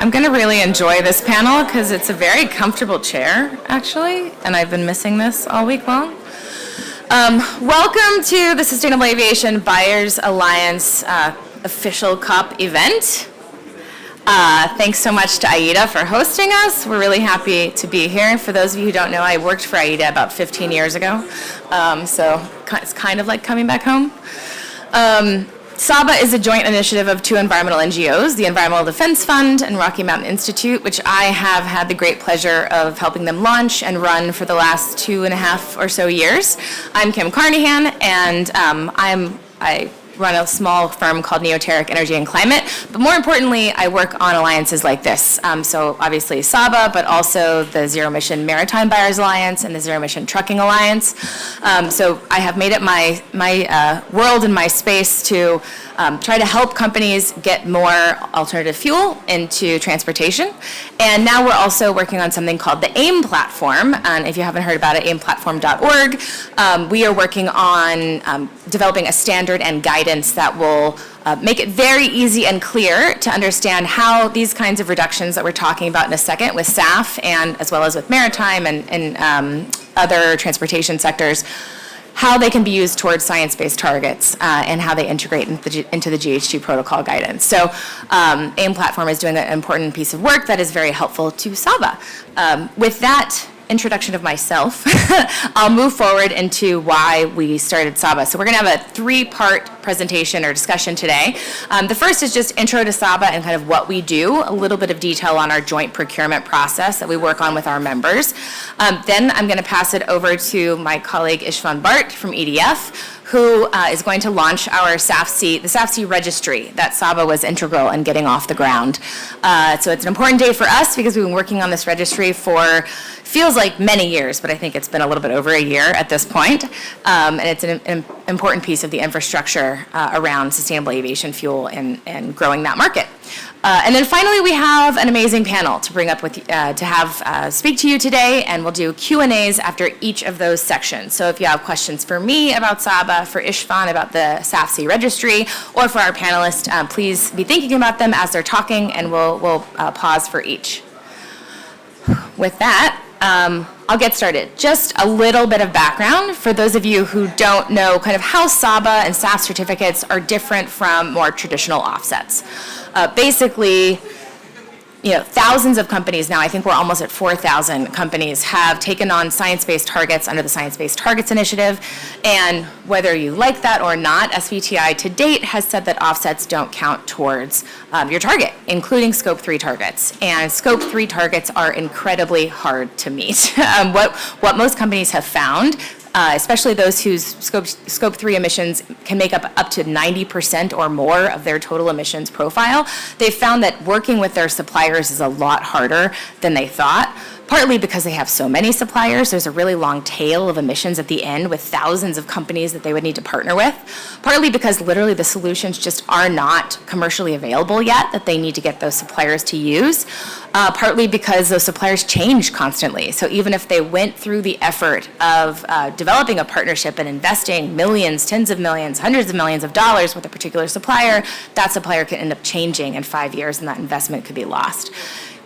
I'm going to really enjoy this panel because it's a very comfortable chair, actually, and I've been missing this all week long. Welcome to the Sustainable Aviation Buyers Alliance official COP event. Thanks so much to AIDA for hosting us. We're really happy to be here. For those of you who don't know, I worked for AIDA about 15 years ago, so it's kind of like coming back home. SABA is a joint initiative of two environmental NGOs, the Environmental Defense Fund and Rocky Mountain Institute, which I have had the great pleasure of helping them launch and run for the last 2.5 or so years. I'm Kim Carnahan, and I run a small firm called Neoteric Energy and Climate, but more importantly, I work on alliances like this. So obviously SABA, but also the Zero Emission Maritime Buyers Alliance and the Zero Emission Trucking Alliance. So I have made it my world and my space to try to help companies get more alternative fuel into transportation. And now we're also working on something called the AIM platform. And if you haven't heard about it, aimplatform.org. We are working on developing a standard and guidance that will make it very easy and clear to understand how these kinds of reductions that we're talking about in a second with SAF and as well as with maritime and other transportation sectors, how they can be used towards science-based targets and how they integrate into the GHG protocol guidance. So AIM platform is doing an important piece of work that is very helpful to SABA. With that introduction of myself, I'll move forward into why we started SABA. So we're going to have a 3-part presentation or discussion today. The first is just intro to SABA and kind of what we do, a little bit of detail on our joint procurement process that we work on with our members. Then I'm going to pass it over to my colleague Istvan Bart from EDF, who is going to launch our the SAF registry that SABA was integral in getting off the ground. So it's an important day for us because we've been working on this registry for, feels like many years, but I think it's been a little bit over a year at this point. And it's an important piece of the infrastructure around sustainable aviation fuel and growing that market. And then finally, we have an amazing panel to bring up with to have speak to you today, and we'll do Q&As after each of those sections. So if you have questions for me about SABA, for Istvan about the SAF registry, or for our panelists, please be thinking about them as they're talking, and we'll pause for each. With that, I'll get started. Just a little bit of background for those of you who don't know kind of how SABA and SAF certificates are different from more traditional offsets. Basically, thousands of companies now, I think we're almost at 4,000 companies, have taken on science-based targets under the Science-Based Targets Initiative. And whether you like that or not, SBTI to date has said that offsets don't count towards your target, including Scope 3 targets. And Scope 3 targets are incredibly hard to meet. What most companies have found, especially those whose scope 3 emissions can make up to 90% or more of their total emissions profile, they've found that working with their suppliers is a lot harder than they thought, partly because they have so many suppliers. There's a really long tail of emissions at the end with thousands of companies that they would need to partner with, partly because literally the solutions just are not commercially available yet that they need to get those suppliers to use, partly because those suppliers change constantly. So even if they went through the effort of developing a partnership and investing millions, tens of millions, hundreds of millions of dollars with a particular supplier, that supplier could end up changing in 5 years and that investment could be lost.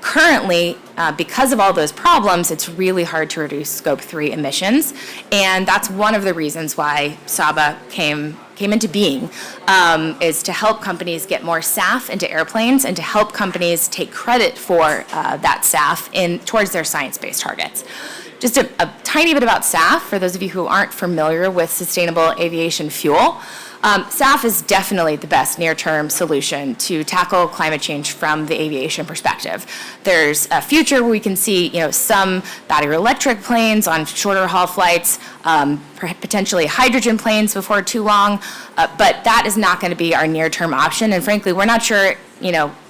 Currently, because of all those problems, it's really hard to reduce Scope 3 emissions, and that's one of the reasons why SABA came into being, is to help companies get more SAF into airplanes and to help companies take credit for that SAF towards their science-based targets. Just a tiny bit about SAF, for those of you who aren't familiar with sustainable aviation fuel. SAF is definitely the best near-term solution to tackle climate change from the aviation perspective. There's a future where we can see, some battery electric planes on shorter haul flights, potentially hydrogen planes before too long, but that is not going to be our near-term option. And frankly, we're not sure,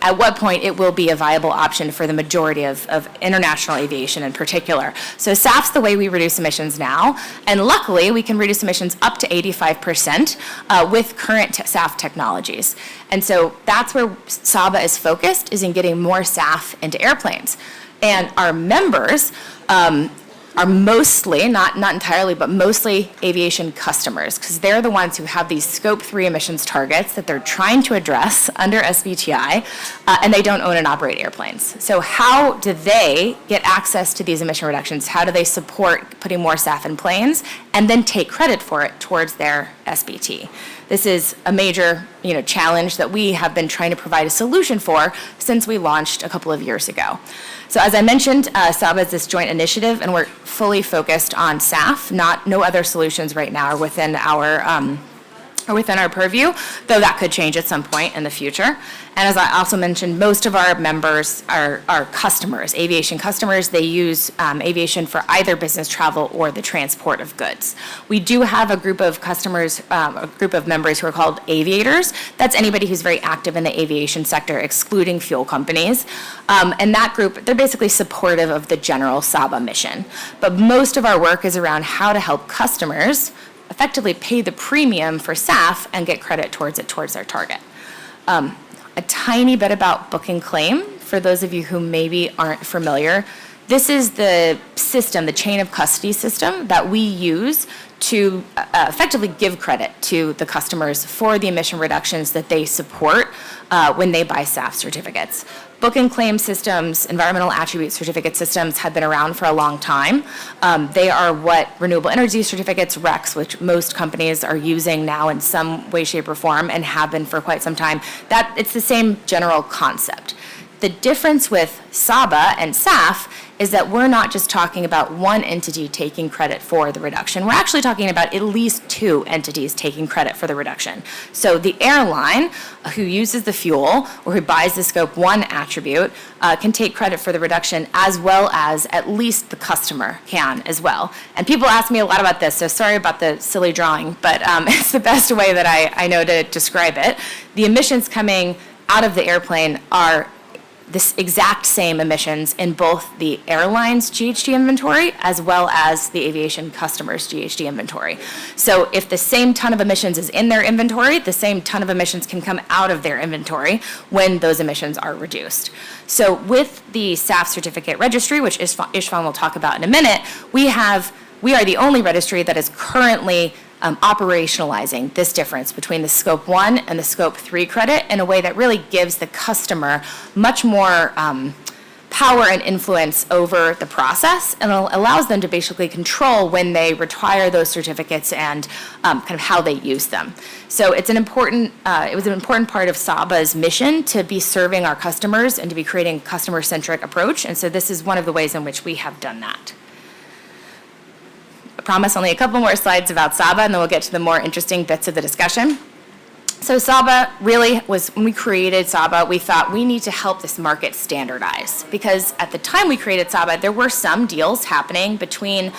at what point it will be a viable option for the majority of international aviation in particular. So SAF's the way we reduce emissions now, and luckily we can reduce emissions up to 85% with current SAF technologies. And so that's where SABA is focused, is in getting more SAF into airplanes. And our members are mostly, not entirely, but mostly aviation customers, because they're the ones who have these Scope 3 emissions targets that they're trying to address under SBTI, and they don't own and operate airplanes. So how do they get access to these emission reductions? How do they support putting more SAF in planes and then take credit for it towards their SBT? This is a major, challenge that we have been trying to provide a solution for since we launched a couple of years ago. So as I mentioned, SABA is this joint initiative, and we're fully focused on SAF. No other solutions right now are within our purview, though that could change at some point in the future. And as I also mentioned, most of our members are customers, aviation customers. They use aviation for either business travel or the transport of goods. We do have a group of customers, a group of members who are called aviators. That's anybody who's very active in the aviation sector, excluding fuel companies. And that group, they're basically supportive of the general SABA mission. But most of our work is around how to help customers effectively pay the premium for SAF and get credit towards their target. A tiny bit about book and claim, for those of you who maybe aren't familiar. This is the system, the chain of custody system that we use to effectively give credit to the customers for the emission reductions that they support when they buy SAF certificates. Book and claim systems, environmental attribute certificate systems, have been around for a long time. They are what renewable energy certificates, RECs, which most companies are using now in some way, shape, or form, and have been for quite some time. It's the same general concept. The difference with SABA and SAF is that we're not just talking about one entity taking credit for the reduction. We're actually talking about at least two entities taking credit for the reduction. So the airline who uses the fuel or who buys the Scope 1 attribute can take credit for the reduction, as well as at least the customer can as well. And people ask me a lot about this, so sorry about the silly drawing, but it's the best way that I know to describe it. The emissions coming out of the airplane are this exact same emissions in both the airline's GHG inventory as well as the aviation customer's GHG inventory. So if the same ton of emissions is in their inventory, the same ton of emissions can come out of their inventory when those emissions are reduced. So with the SAF certificate registry, which Istvan will talk about in a minute, we are the only registry that is currently operationalizing this difference between the Scope 1 and the Scope 3 credit in a way that really gives the customer much more power and influence over the process, and allows them to basically control when they retire those certificates and kind of how they use them. So it was an important part of SABA's mission to be serving our customers and to be creating a customer-centric approach, and so this is one of the ways in which we have done that. I promise only a couple more slides about SABA, and then we'll get to the more interesting bits of the discussion. So SABA really was, when we created SABA, we thought we need to help this market standardize, because at the time we created SABA, there were some deals happening between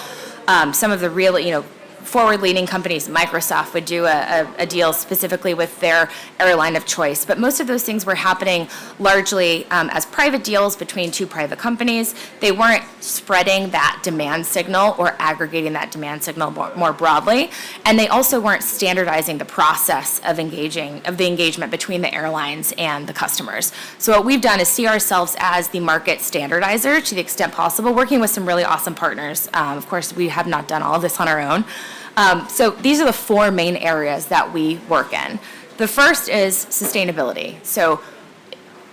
some of the real, forward-leaning companies. Microsoft would do a deal specifically with their airline of choice, but most of those things were happening largely as private deals between two private companies. They weren't spreading that demand signal or aggregating that demand signal more broadly, and they also weren't standardizing the process of the engagement between the airlines and the customers. So what we've done is see ourselves as the market standardizer to the extent possible, working with some really awesome partners. Of course, we have not done all of this on our own. So these are the four main areas that we work in. The first is sustainability. So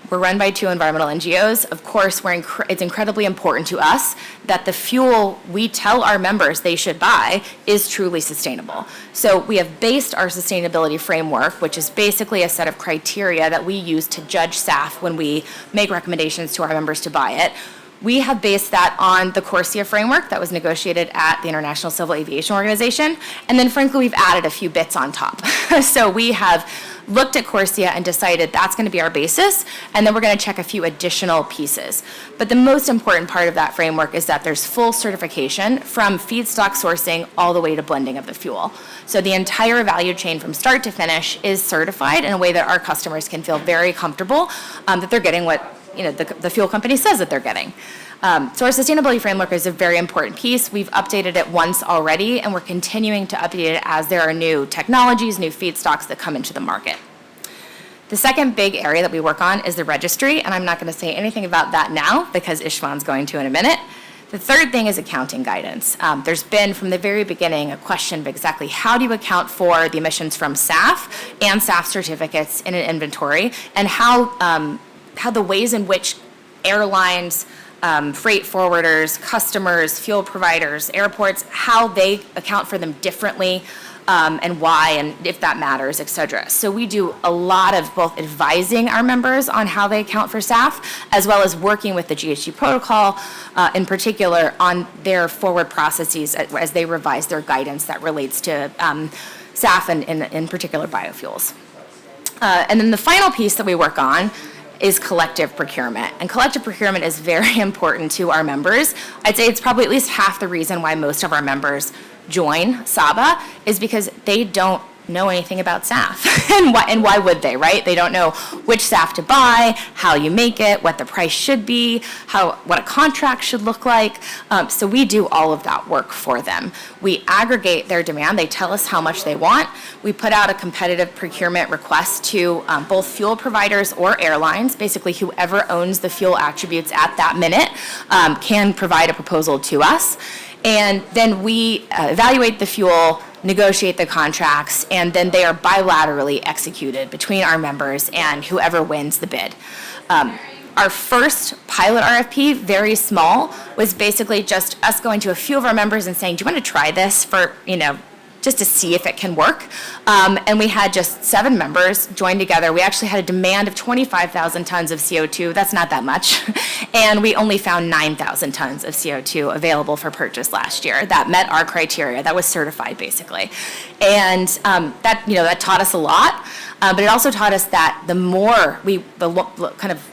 we're run by two environmental NGOs. Of course, it's incredibly important to us that the fuel we tell our members they should buy is truly sustainable. So we have based our sustainability framework, which is basically a set of criteria that we use to judge SAF when we make recommendations to our members to buy it. We have based that on the CORSIA framework that was negotiated at the International Civil Aviation Organization. And then frankly, we've added a few bits on top. So we have looked at CORSIA and decided that's going to be our basis, and then we're going to check a few additional pieces. But the most important part of that framework is that there's full certification from feedstock sourcing all the way to blending of the fuel. So the entire value chain from start to finish is certified in a way that our customers can feel very comfortable that they're getting what the fuel company says that they're getting. So our sustainability framework is a very important piece. We've updated it once already, and we're continuing to update it as there are new technologies, new feedstocks that come into the market. The second big area that we work on is the registry, and I'm not going to say anything about that now because Istvan's going to in a minute. The third thing is accounting guidance. There's been, from the very beginning, a question of exactly how do you account for the emissions from SAF and SAF certificates in an inventory, and how the ways in which airlines, freight forwarders, customers, fuel providers, airports, how they account for them differently, and why, and if that matters, et cetera. So we do a lot of both advising our members on how they account for SAF, as well as working with the GHG protocol, in particular, on their forward processes as they revise their guidance that relates to SAF and in particular biofuels. And then the final piece that we work on is collective procurement. And collective procurement is very important to our members. I'd say it's probably at least half the reason why most of our members join SABA is because they don't know anything about SAF. and why would they, right? They don't know which SAF to buy, how you make it, what the price should be, what a contract should look like. So we do all of that work for them. We aggregate their demand. They tell us how much they want. We put out a competitive procurement request to both fuel providers or airlines. Basically, whoever owns the fuel attributes at that minute can provide a proposal to us. And then we evaluate the fuel, negotiate the contracts, and then they are bilaterally executed between our members and whoever wins the bid. Our first pilot RFP, very small, was basically just us going to a few of our members and saying, do you want to try this for, just to see if it can work. And we had just 7 members join together. We actually had a demand of 25,000 tons of CO2. That's not that much. And we only found 9,000 tons of CO2 available for purchase last year. That met our criteria. That was certified, basically. And that taught us a lot. But it also taught us that the more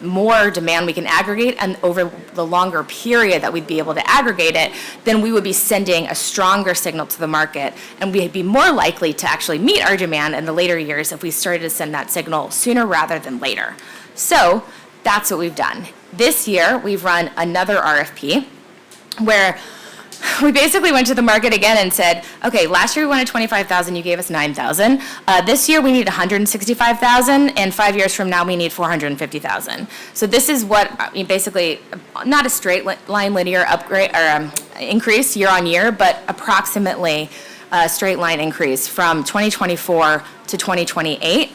more demand we can aggregate, and over the longer period that we'd be able to aggregate it, then we would be sending a stronger signal to the market, and we'd be more likely to actually meet our demand in the later years if we started to send that signal sooner rather than later. So that's what we've done. This year, we've run another RFP where we basically went to the market again and said, okay, last year we wanted 25,000, you gave us 9,000. This year we need 165,000, and 5 years from now we need 450,000. So this is what basically, not a straight line linear upgrade or increase year on year, but approximately a straight line increase from 2024 to 2028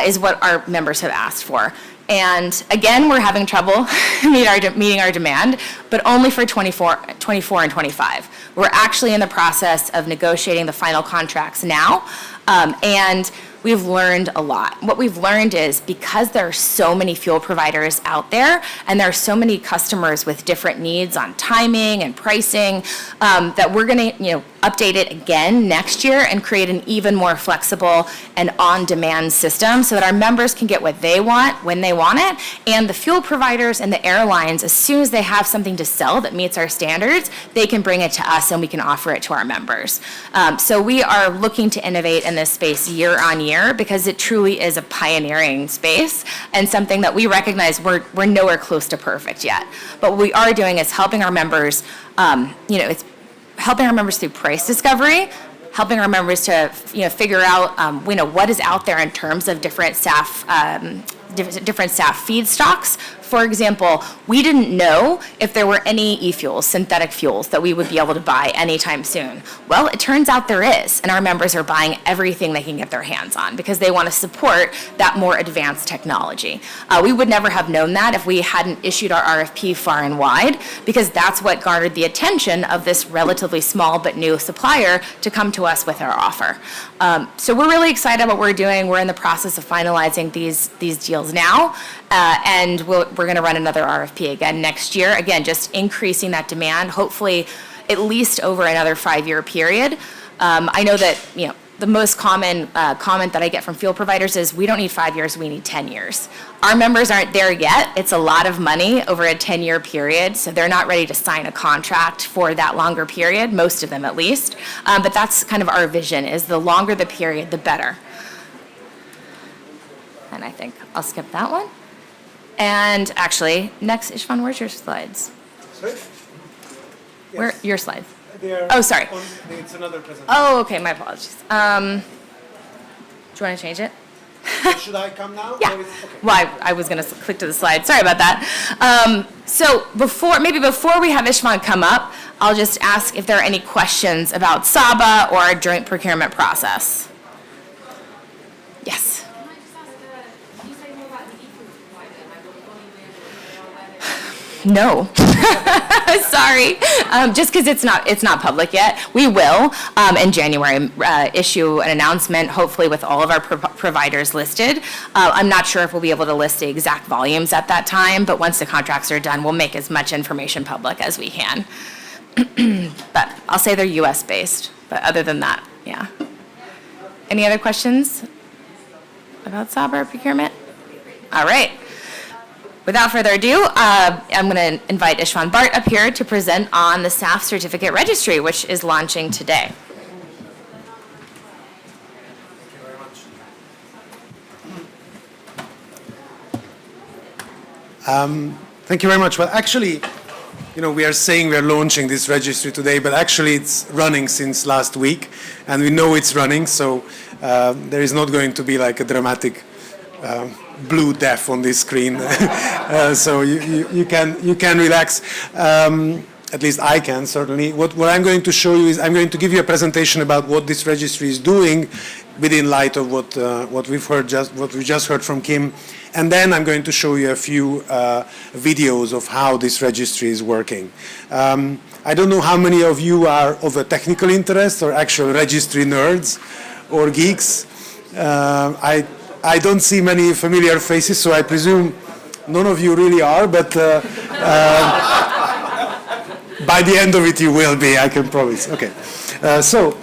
is what our members have asked for. And again, we're having trouble meeting our demand, but only for 24 and 25. We're actually in the process of negotiating the final contracts now, and we've learned a lot. What we've learned is because there are so many fuel providers out there, and there are so many customers with different needs on timing and pricing, that we're going to update it again next year and create an even more flexible and on-demand system so that our members can get what they want when they want it, and the fuel providers and the airlines, as soon as they have something to sell that meets our standards, they can bring it to us and we can offer it to our members. So we are looking to innovate in this space year on year because it truly is a pioneering space and something that we recognize we're nowhere close to perfect yet. But what we are doing is helping our members, it's helping our members through price discovery, helping our members to figure out what is out there in terms of different SAF feedstocks. For example, we didn't know if there were any e-fuels, synthetic fuels, that we would be able to buy anytime soon. Well, it turns out there is, and our members are buying everything they can get their hands on because they want to support that more advanced technology. We would never have known that if we hadn't issued our RFP far and wide, because that's what garnered the attention of this relatively small but new supplier to come to us with our offer. So we're really excited what we're doing. We're in the process of finalizing these deals now, and we're going to run another RFP again next year. Again, just increasing that demand, hopefully at least over another 5-year period. I know that the most common comment that I get from fuel providers is, we don't need 5 years, we need 10 years. Our members aren't there yet. It's a lot of money over a 10-year period, so they're not ready to sign a contract for that longer period, most of them at least. But that's kind of our vision, is the longer the period, the better. And I think I'll skip that one. And actually, next, Ishvan, where's your slides? Sorry? Where Yes. your slides? Oh, sorry. It's another presentation. Oh, okay, my apologies. Do you want to change it? Should I come now? Yeah. Or okay. Well, I was going to click to the slide. Sorry about that. So before we have Ishvan come up, I'll just ask if there are any questions about SABA or our joint procurement process. Yes. Can I just ask, can you say more about the e-food provider? Like what No. Sorry. Just because it's not public yet. We will in January issue an announcement, hopefully with all of our providers listed. I'm not sure if we'll be able to list the exact volumes at that time, but once the contracts are done, we'll make as much information public as we can. But I'll say they're US based, but other than that, yeah. Any other questions about SABA procurement? All right. Without further ado, I'm going to invite Ishvan Bart up here to present on the SAF Certificate Registry, which is launching today. Thank you very much. Well, actually, we are saying we are launching this registry today, but actually it's running since last week, and we know it's running, so there is not going to be like a dramatic blue death on this screen. So you can relax. At least I can, certainly. What I'm going to show you is I'm going to give you a presentation about what this registry is doing within light of what we just heard from Kim. And then I'm going to show you a few videos of how this registry is working. I don't know how many of you are of a technical interest or actual registry nerds or geeks. I don't see many familiar faces, so I presume none of you really are, but by the end of it you will be, I can promise. Okay, so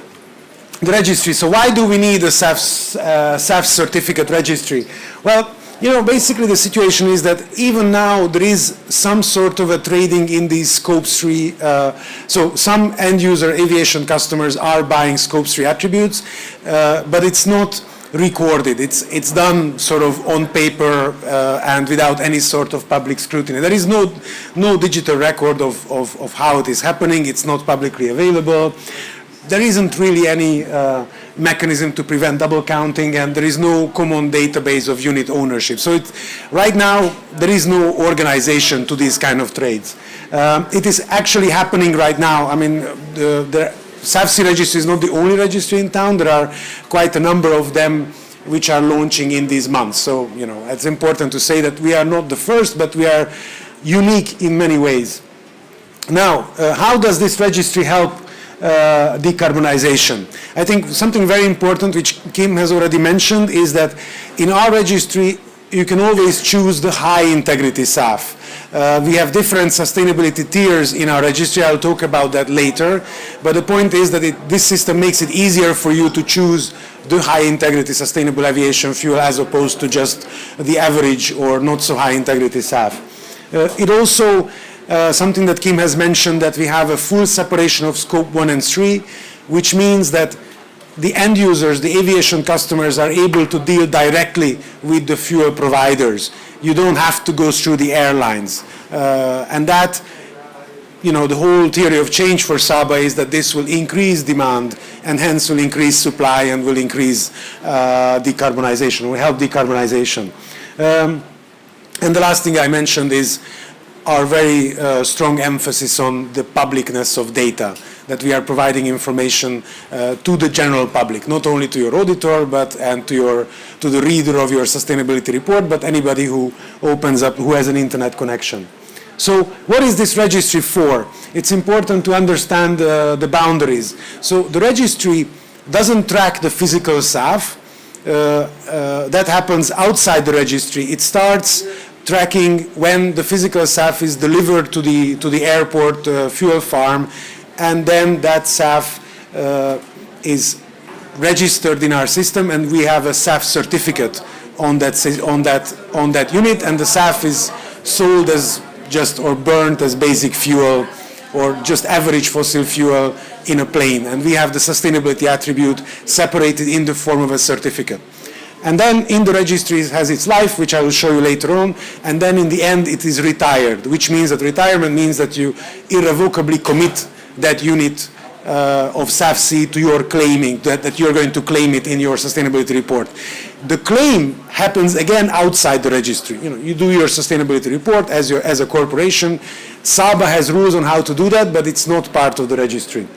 the registry. So why do we need a SAF certificate registry? Well, basically the situation is that even now there is some sort of a trading in these Scope 3. So some end user aviation customers are buying Scope 3 attributes, but it's not recorded. It's done sort of on paper and without any sort of public scrutiny. There is no digital record of how it is happening. It's not publicly available. There isn't really any mechanism to prevent double counting, and there is no common database of unit ownership. So right now there is no organization to these kind of trades. It is actually happening right now. I mean, the SAFC registry is not the only registry in town. There are quite a number of them which are launching in these months. So, it's important to say that we are not the first, but we are unique in many ways. Now, how does this registry help decarbonization? I think something very important, which Kim has already mentioned, is that in our registry, you can always choose the high integrity SAF. We have different sustainability tiers in our registry. I'll talk about that later. But the point is that this system makes it easier for you to choose the high integrity sustainable aviation fuel as opposed to just the average or not so high integrity SAF. It also, something that Kim has mentioned, that we have a full separation of Scope 1 and 3, which means that the end users, the aviation customers, are able to deal directly with the fuel providers. You don't have to go through the airlines. And that, the whole theory of change for SABA is that this will increase demand and hence will increase supply and will increase decarbonization, will help decarbonization. And the last thing I mentioned is our very strong emphasis on the publicness of data, that we are providing information to the general public, not only to your auditor, and to the reader of your sustainability report, but anybody who opens up, who has an internet connection. So what is this registry for? It's important to understand the boundaries. So the registry doesn't track the physical SAF. That happens outside the registry. It starts tracking when the physical SAF is delivered to the airport fuel farm, and then that SAF is registered in our system, and we have a SAF certificate on that unit, and the SAF is sold as or burnt as basic fuel or just average fossil fuel in a plane, and we have the sustainability attribute separated in the form of a certificate. And then in the registry it has its life, which I will show you later on, and then in the end it is retired, which means that retirement means that you irrevocably commit that unit of SAF-C to your claiming, that you're going to claim it in your sustainability report. The claim happens again outside the registry. You do your sustainability report as a corporation. SABA has rules on how to do that, but it's not part of the registry.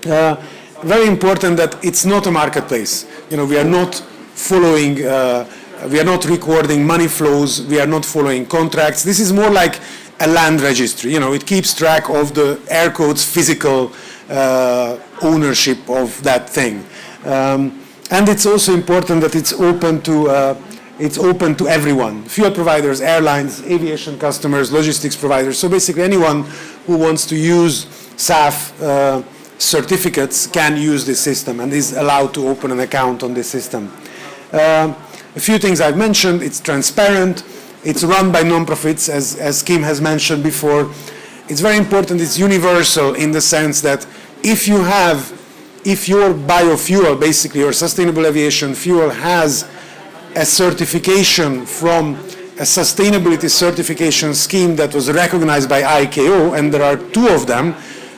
Very important that it's not a marketplace. We are not following, we are not recording money flows, we are not following contracts. This is more like a land registry. It keeps track of the air quotes physical ownership of that thing. And it's also important that it's open to everyone: fuel providers, airlines, aviation customers, logistics providers. So basically, anyone who wants to use SAF certificates can use this system and is allowed to open an account on this system. A few things I've mentioned: it's transparent, it's run by non-profits, as Kim has mentioned before. It's very important. It's universal in the sense that if your biofuel, basically your sustainable aviation fuel, has a certification from a sustainability certification scheme that was recognized by ICAO, and there are two of them,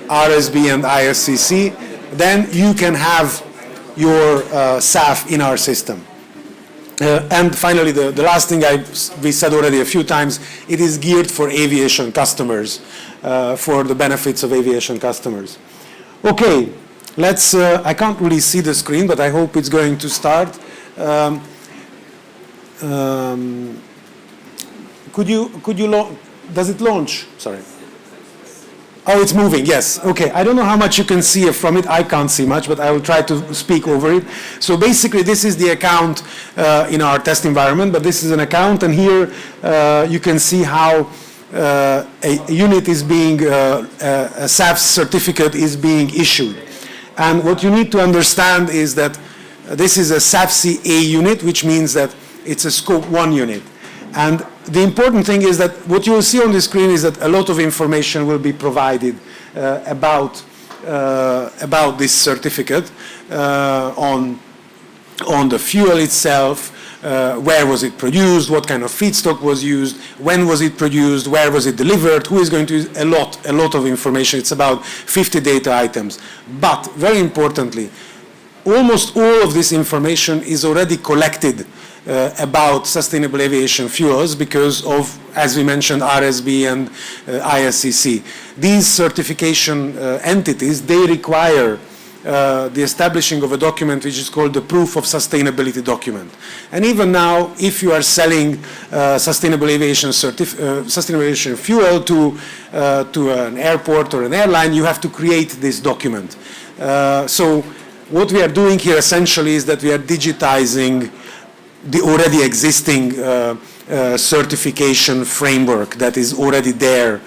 RSB and ISCC, then you can have your SAF in our system. And finally, the last thing we said already a few times, it is geared for aviation customers, for the benefits of aviation customers. Okay. I can't really see the screen, but I hope it's going to start. Does it launch? Sorry. Oh, it's moving, yes. Okay, I don't know how much you can see from it. I can't see much, but I will try to speak over it. So basically, this is the account in our test environment, but this is an account, and here you can see how a unit is being, a SAF certificate is being issued. And what you need to understand is that this is a SAF-CA unit, which means that it's a Scope 1 unit. And the important thing is that what you will see on the screen is that a lot of information will be provided about this certificate on the fuel itself, where was it produced, what kind of feedstock was used, when was it produced, where was it delivered, who is going to use a lot of information. It's about 50 data items. But very importantly, almost all of this information is already collected about sustainable aviation fuels because of, as we mentioned, RSB and ISCC. These certification entities, they require the establishing of a document which is called the Proof of Sustainability document. And even now, if you are selling sustainable aviation fuel to an airport or an airline, you have to create this document. So what we are doing here essentially is that we are digitizing the already existing certification framework that is already there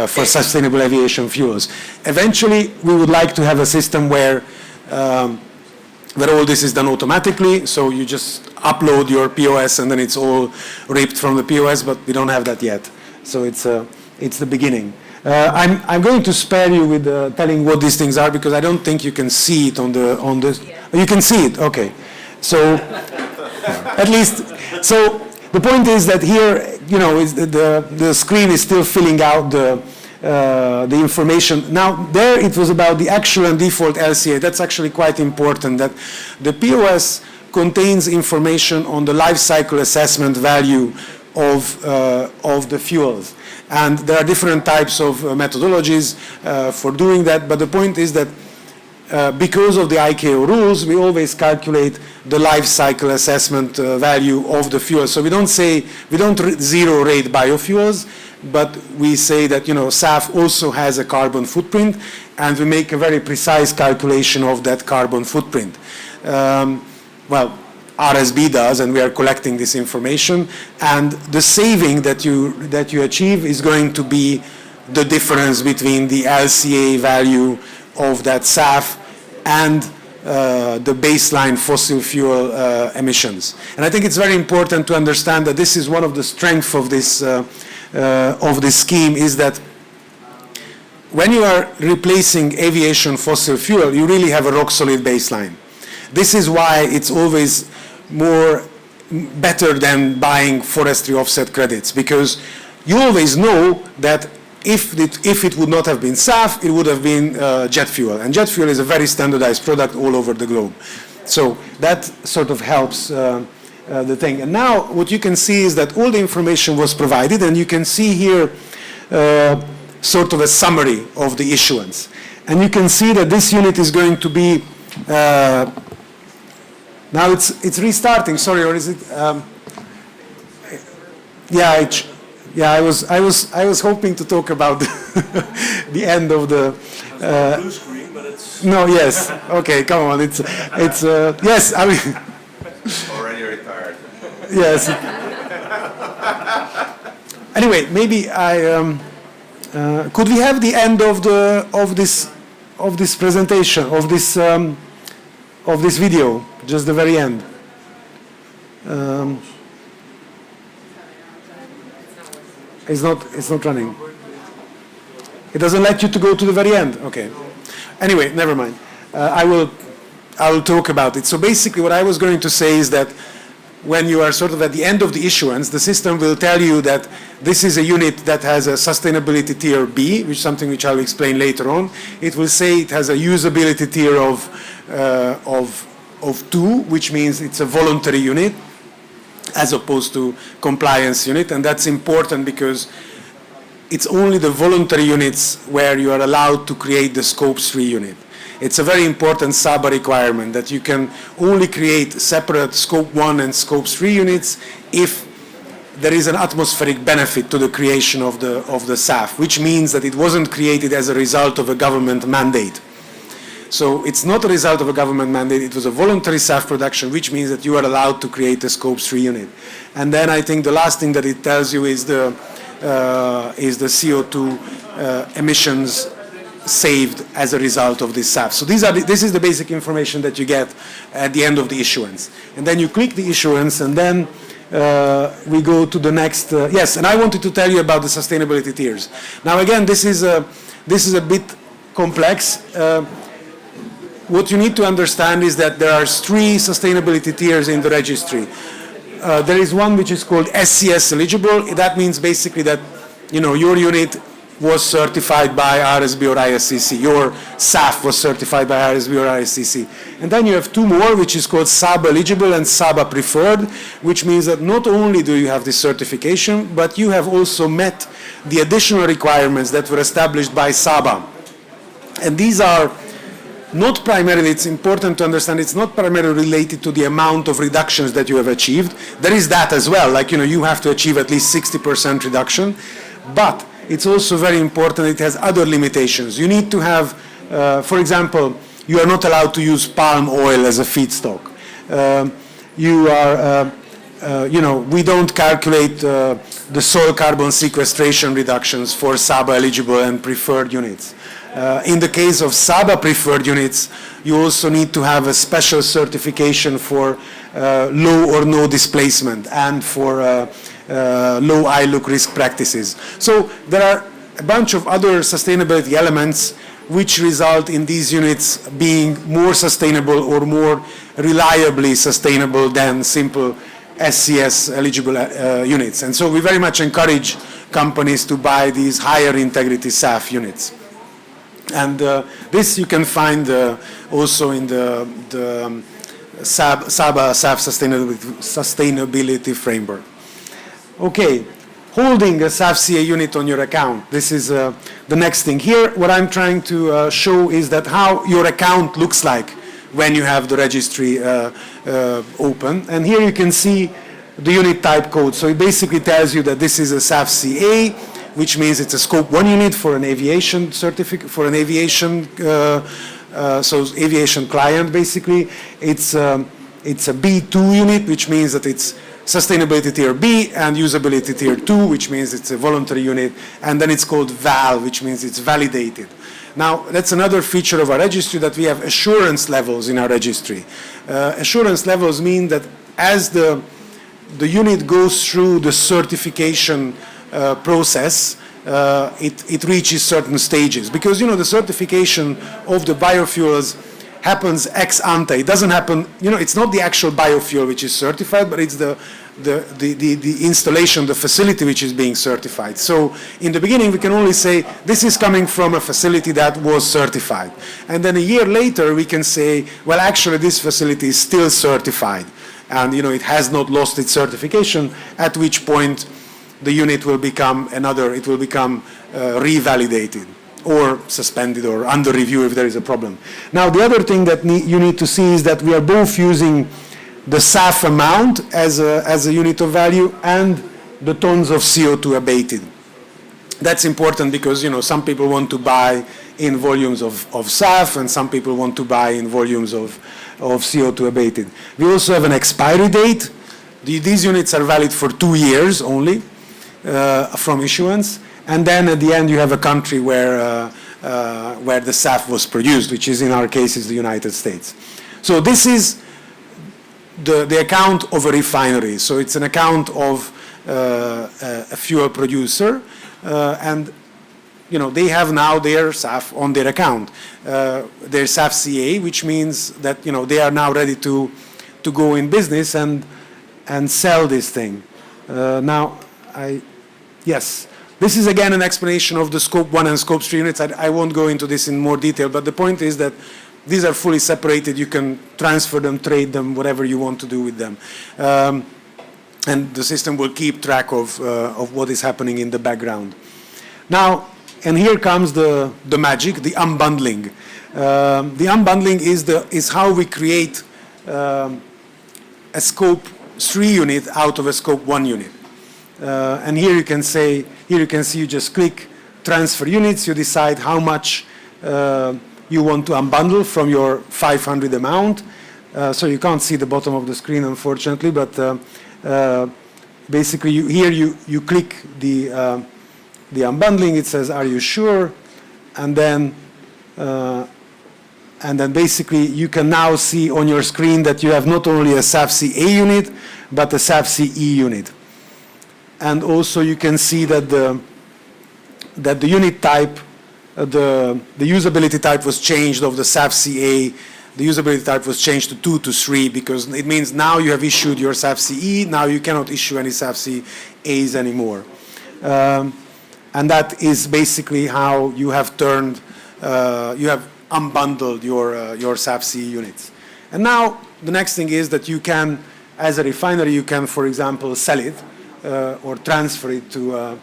for sustainable aviation fuels. Eventually, we would like to have a system where all this is done automatically, so you just upload your POS and then it's all ripped from the POS, but we don't have that yet. So it's the beginning. I'm going to spare you with telling what these things are because I don't think you can see it on this. You can see it, okay. So at least, so the point is that here, the screen is still filling out the information. Now, there it was about the actual and default LCA. That's actually quite important, that the POS contains information on the life cycle assessment value of the fuels. And there are different types of methodologies for doing that, but the point is that because of the ICAO rules, we always calculate the life cycle assessment value of the fuel. So we don't zero rate biofuels, but we say that SAF also has a carbon footprint, and we make a very precise calculation of that carbon footprint. Well, RSB does, and we are collecting this information, and the saving that you achieve is going to be the difference between the LCA value of that SAF and the baseline fossil fuel emissions. And I think it's very important to understand that this is one of the strengths of this scheme, is that when you are replacing aviation fossil fuel, you really have a rock-solid baseline. This is why it's always better than buying forestry offset credits, because you always know that if it would not have been SAF, it would have been jet fuel. And jet fuel is a very standardized product all over the globe. So that sort of helps the thing. And now what you can see is that all the information was provided, and you can see here sort of a summary of the issuance. And you can see that this unit is going to be, now it's restarting, sorry, or is it, yeah, I was hoping to talk about the end of the, blue screen, but it's no, yes, okay, come on, it's yes, I mean, already retired. yes. Anyway, maybe could we have the end of this presentation, of this video, just the very end? It's not running. It doesn't let you to go to the very end. Okay. Anyway, never mind. I will talk about it. So basically, what I was going to say is that when you are sort of at the end of the issuance, the system will tell you that this is a unit that has a sustainability tier B, which is something which I'll explain later on. It will say it has a usability tier of 2, which means it's a voluntary unit, as opposed to compliance unit, and that's important because it's only the voluntary units where you are allowed to create the Scope 3 unit. It's a very important SABA requirement that you can only create separate Scope 1 and Scope 3 units if there is an atmospheric benefit to the creation of the SAF, which means that it wasn't created as a result of a government mandate. So it's not a result of a government mandate, it was a voluntary SAF production, which means that you are allowed to create a Scope 3 unit. And then I think the last thing that it tells you is the CO2 emissions saved as a result of this SAF. So this is the basic information that you get at the end of the issuance. And then you click the issuance, and then we go to the next. Yes, and I wanted to tell you about the sustainability tiers. Now again, this is a bit complex. What you need to understand is that there are 3 sustainability tiers in the registry. There is one which is called SCS eligible. That means basically that your unit was certified by RSB or ISCC. Your SAF was certified by RSB or ISCC. And then you have 2 more, which is called SABA eligible and SABA preferred, which means that not only do you have this certification, but you have also met the additional requirements that were established by SABA. And these are not primarily, it's important to understand, it's not primarily related to the amount of reductions that you have achieved. There is that as well, like, you have to achieve at least 60% reduction, but it's also very important, it has other limitations. You need to have, for example, you are not allowed to use palm oil as a feedstock. We don't calculate the soil carbon sequestration reductions for SABA eligible and preferred units. In the case of SABA preferred units, you also need to have a special certification for low or no displacement and for low ILUC risk practices. So there are a bunch of other sustainability elements which result in these units being more sustainable or more reliably sustainable than simple SCS eligible units. And so we very much encourage companies to buy these higher integrity SAF units. And this you can find also in the SABA SAF sustainability framework. Okay, holding a SAF CA unit on your account. This is the next thing. Here, what I'm trying to show is that how your account looks like when you have the registry open. And here you can see the unit type code. So it basically tells you that this is a SAF CA, which means it's a Scope 1 unit for an aviation certificate, for an aviation, so aviation client basically. It's a B2 unit, which means that it's sustainability tier B, and usability tier 2, which means it's a voluntary unit, and then it's called VAL, which means it's validated. Now, that's another feature of our registry, that we have assurance levels in our registry. Assurance levels mean that as the unit goes through the certification process, it reaches certain stages. Because, the certification of the biofuels happens ex ante. It doesn't happen, it's not the actual biofuel which is certified, but it's the the installation, the facility which is being certified. So in the beginning, we can only say this is coming from a facility that was certified. And then a year later, we can say, well, actually, this facility is still certified. And, it has not lost its certification, at which point the unit will become revalidated or suspended or under review if there is a problem. Now, the other thing that you need to see is that we are both using the SAF amount as a unit of value and the tons of CO2 abated. That's important because, some people want to buy in volumes of SAF and some people want to buy in volumes of CO2 abated. We also have an expiry date. These units are valid for 2 years only from issuance. And then at the end, you have a country where the SAF was produced, which is in our case is the United States. So this is the account of a refinery. So it's an account of a fuel producer, and they have now their SAF on their account, their SAF CA, which means that they are now ready to go in business and sell this thing. Yes. This is again an explanation of the Scope 1 and Scope 3 units. I won't go into this in more detail, but the point is that these are fully separated. You can transfer them, trade them, whatever you want to do with them. And the system will keep track of what is happening in the background. Now, and here comes the magic, the unbundling. The unbundling is how we create a Scope 3 unit out of a Scope 1 unit. And here you can see you just click transfer units, you decide how much you want to unbundle from your 500 amount. So you can't see the bottom of the screen, unfortunately, but basically you click the unbundling. It says, are you sure? And then basically you can now see on your screen that you have not only a SAF CA unit, but a SAF CE unit. And also you can see that the unit type, the usability type was changed of the SAF CA. The usability type was changed to 2 to 3 because it means now you have issued your SAF CE. Now you cannot issue any SAF CAs anymore. And that is basically how you have you have unbundled your SAF CE units. And now the next thing is that you can, as a refinery, you can, for example, sell it. Or transfer it to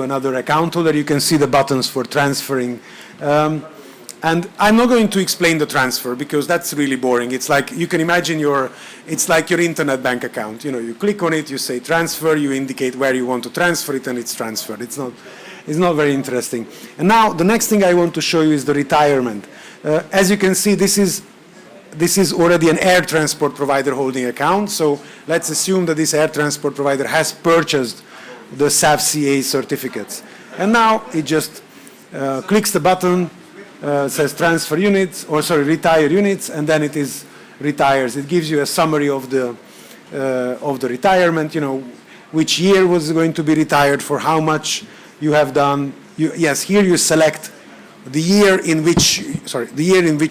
another account holder. You can see the buttons for transferring. And I'm not going to explain the transfer because that's really boring. It's like you can imagine it's like your internet bank account. You click on it, you say transfer, you indicate where you want to transfer it, and it's transferred. It's not very interesting. And now the next thing I want to show you is the retirement. As you can see, this is already an air transport provider holding account. So let's assume that this air transport provider has purchased the SAF CA certificates. And now it just clicks the button, says transfer units, retire units, and then it retires. It gives you a summary of the retirement, which year was going to be retired, for how much you have done. Here you select the year in which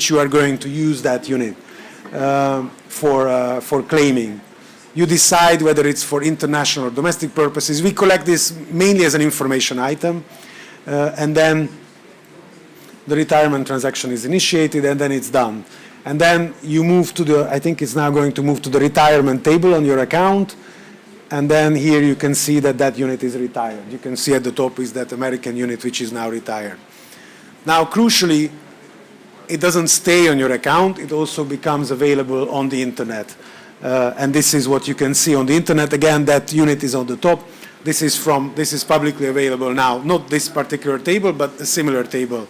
you are going to use that unit for claiming. You decide whether it's for international or domestic purposes. We collect this mainly as an information item, and then the retirement transaction is initiated, and then it's done. And then you move to I think it's now going to move to the retirement table on your account, and then here you can see that unit is retired. You can see at the top is that American unit which is now retired. Now, crucially, it doesn't stay on your account. It also becomes available on the internet. And this is what you can see on the internet. Again, that unit is on the top. This is publicly available now. Not this particular table, but a similar table,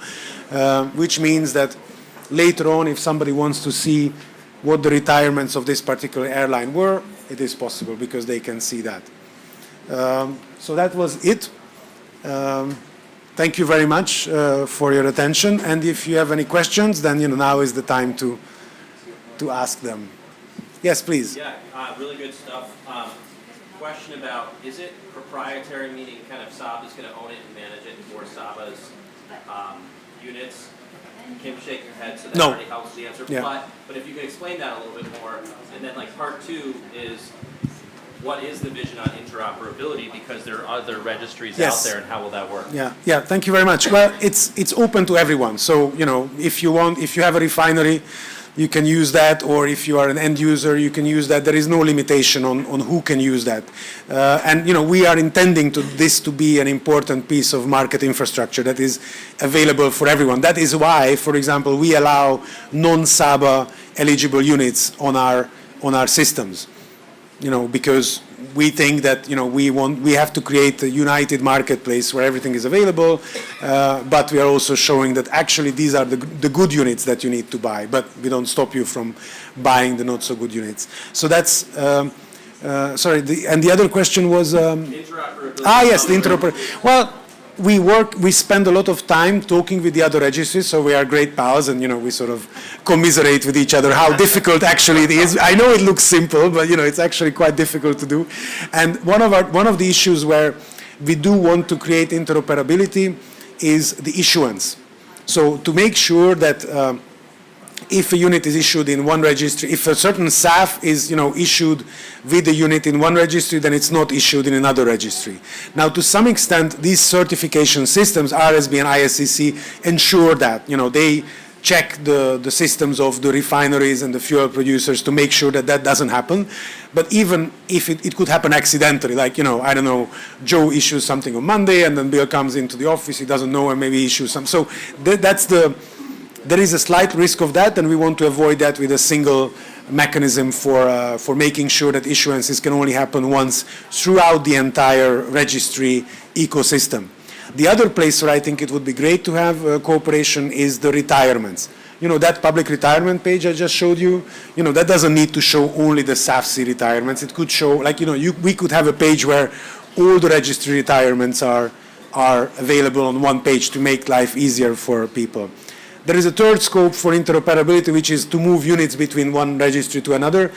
which means that later on, if somebody wants to see what the retirements of this particular airline were, it is possible because they can see that. So that was it. Thank you very much for your attention. And if you have any questions, then now is the time to ask them. Yes, please. Yeah, really good stuff. Question about, is it proprietary, meaning kind of SABA is going to own it and manage it for SABA's units? Kim, shake your head, so that No. already helps the answer. Yeah. But if you could explain that a little bit more, and then part two is what is the vision on interoperability? Because there are other registries Yes. out there, and how will that work? Yeah, thank you very much. Well, it's open to everyone. So, if you have a refinery, you can use that, or if you are an end user, you can use that. There is no limitation on who can use that. And we are intending this to be an important piece of market infrastructure that is available for everyone. That is why, for example, we allow non-SABA eligible units on our systems. Because we think that we have to create a united marketplace where everything is available, but we are also showing that actually these are the good units that you need to buy, but we don't stop you from buying the not so good units. So that's sorry. And the other question was Interoperability. yes, the interoperability. Well, we spend a lot of time talking with the other registries, so we are great pals, and we sort of commiserate with each other how difficult actually it is. I know it looks simple, but it's actually quite difficult to do. And one of the issues where we do want to create interoperability is the issuance. So to make sure that if a unit is issued in one registry, if a certain SAF is issued with a unit in one registry, then it's not issued in another registry. Now, to some extent, these certification systems, RSB and ISCC, ensure that they check the systems of the refineries and the fuel producers to make sure that doesn't happen. But even if it could happen accidentally, like I don't know, Joe issues something on Monday, and then Bill comes into the office, he doesn't know, and maybe he issues some. So there is a slight risk of that, and we want to avoid that with a single mechanism for making sure that issuances can only happen once throughout the entire registry ecosystem. The other place where I think it would be great to have cooperation is the retirements. That public retirement page I just showed you, that doesn't need to show only the SAFC retirements. It could show, we could have a page where all the registry retirements are available on one page to make life easier for people. There is a third scope for interoperability, which is to move units between one registry to another.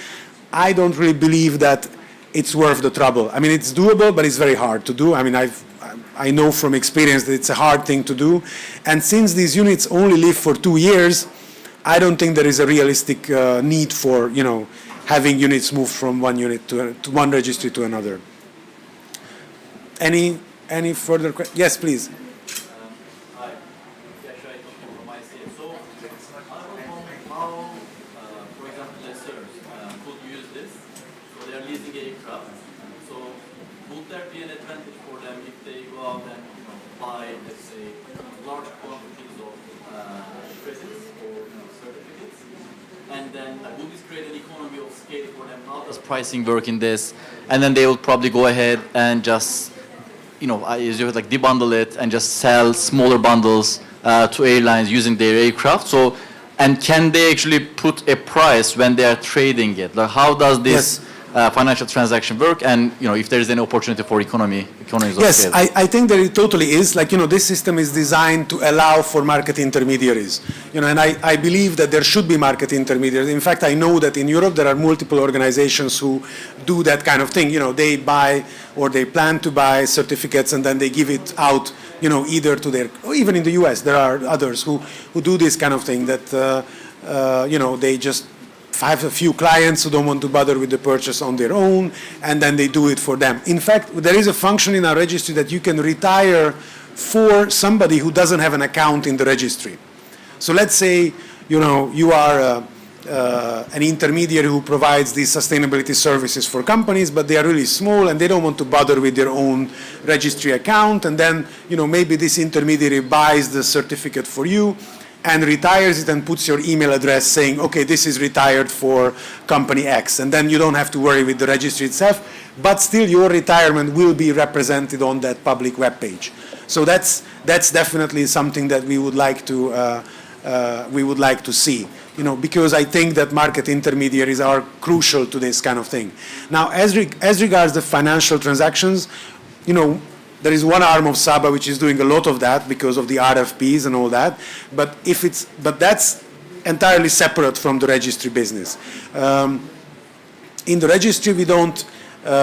I don't really believe that it's worth the trouble. I mean, it's doable, but it's very hard to do. I mean, I know from experience that it's a hard thing to do. And since these units only live for 2 years, I don't think there is a realistic need for, having units move from one unit to one registry to another. Any further questions? Yes, please. Does pricing work in this? And then they will probably go ahead and just, debundle it and just sell smaller bundles to airlines using their aircraft. So, and can they actually put a price when they are trading it? Like, how does this financial transaction work? And if there is any opportunity for economies of yes, scale. I think that it totally is. This system is designed to allow for market intermediaries. And I believe that there should be market intermediaries. In fact, I know that in Europe there are multiple organizations who do that kind of thing. They buy or they plan to buy certificates, and then they give it out, either to their, or even in the US, there are others who do this kind of thing that, they just have a few clients who don't want to bother with the purchase on their own, and then they do it for them. In fact, there is a function in our registry that you can retire for somebody who doesn't have an account in the registry. So let's say, you are an intermediary who provides these sustainability services for companies, but they are really small and they don't want to bother with their own registry account, and then, maybe this intermediary buys the certificate for you and retires it and puts your email address saying, okay, this is retired for company X. And then you don't have to worry with the registry itself, but still your retirement will be represented on that public web page. So that's definitely something that we would like to see, because I think that market intermediaries are crucial to this kind of thing. Now, as regards the financial transactions, there is one arm of SABA which is doing a lot of that because of the RFPs and all that, but that's entirely separate from the registry business. In the registry, we don't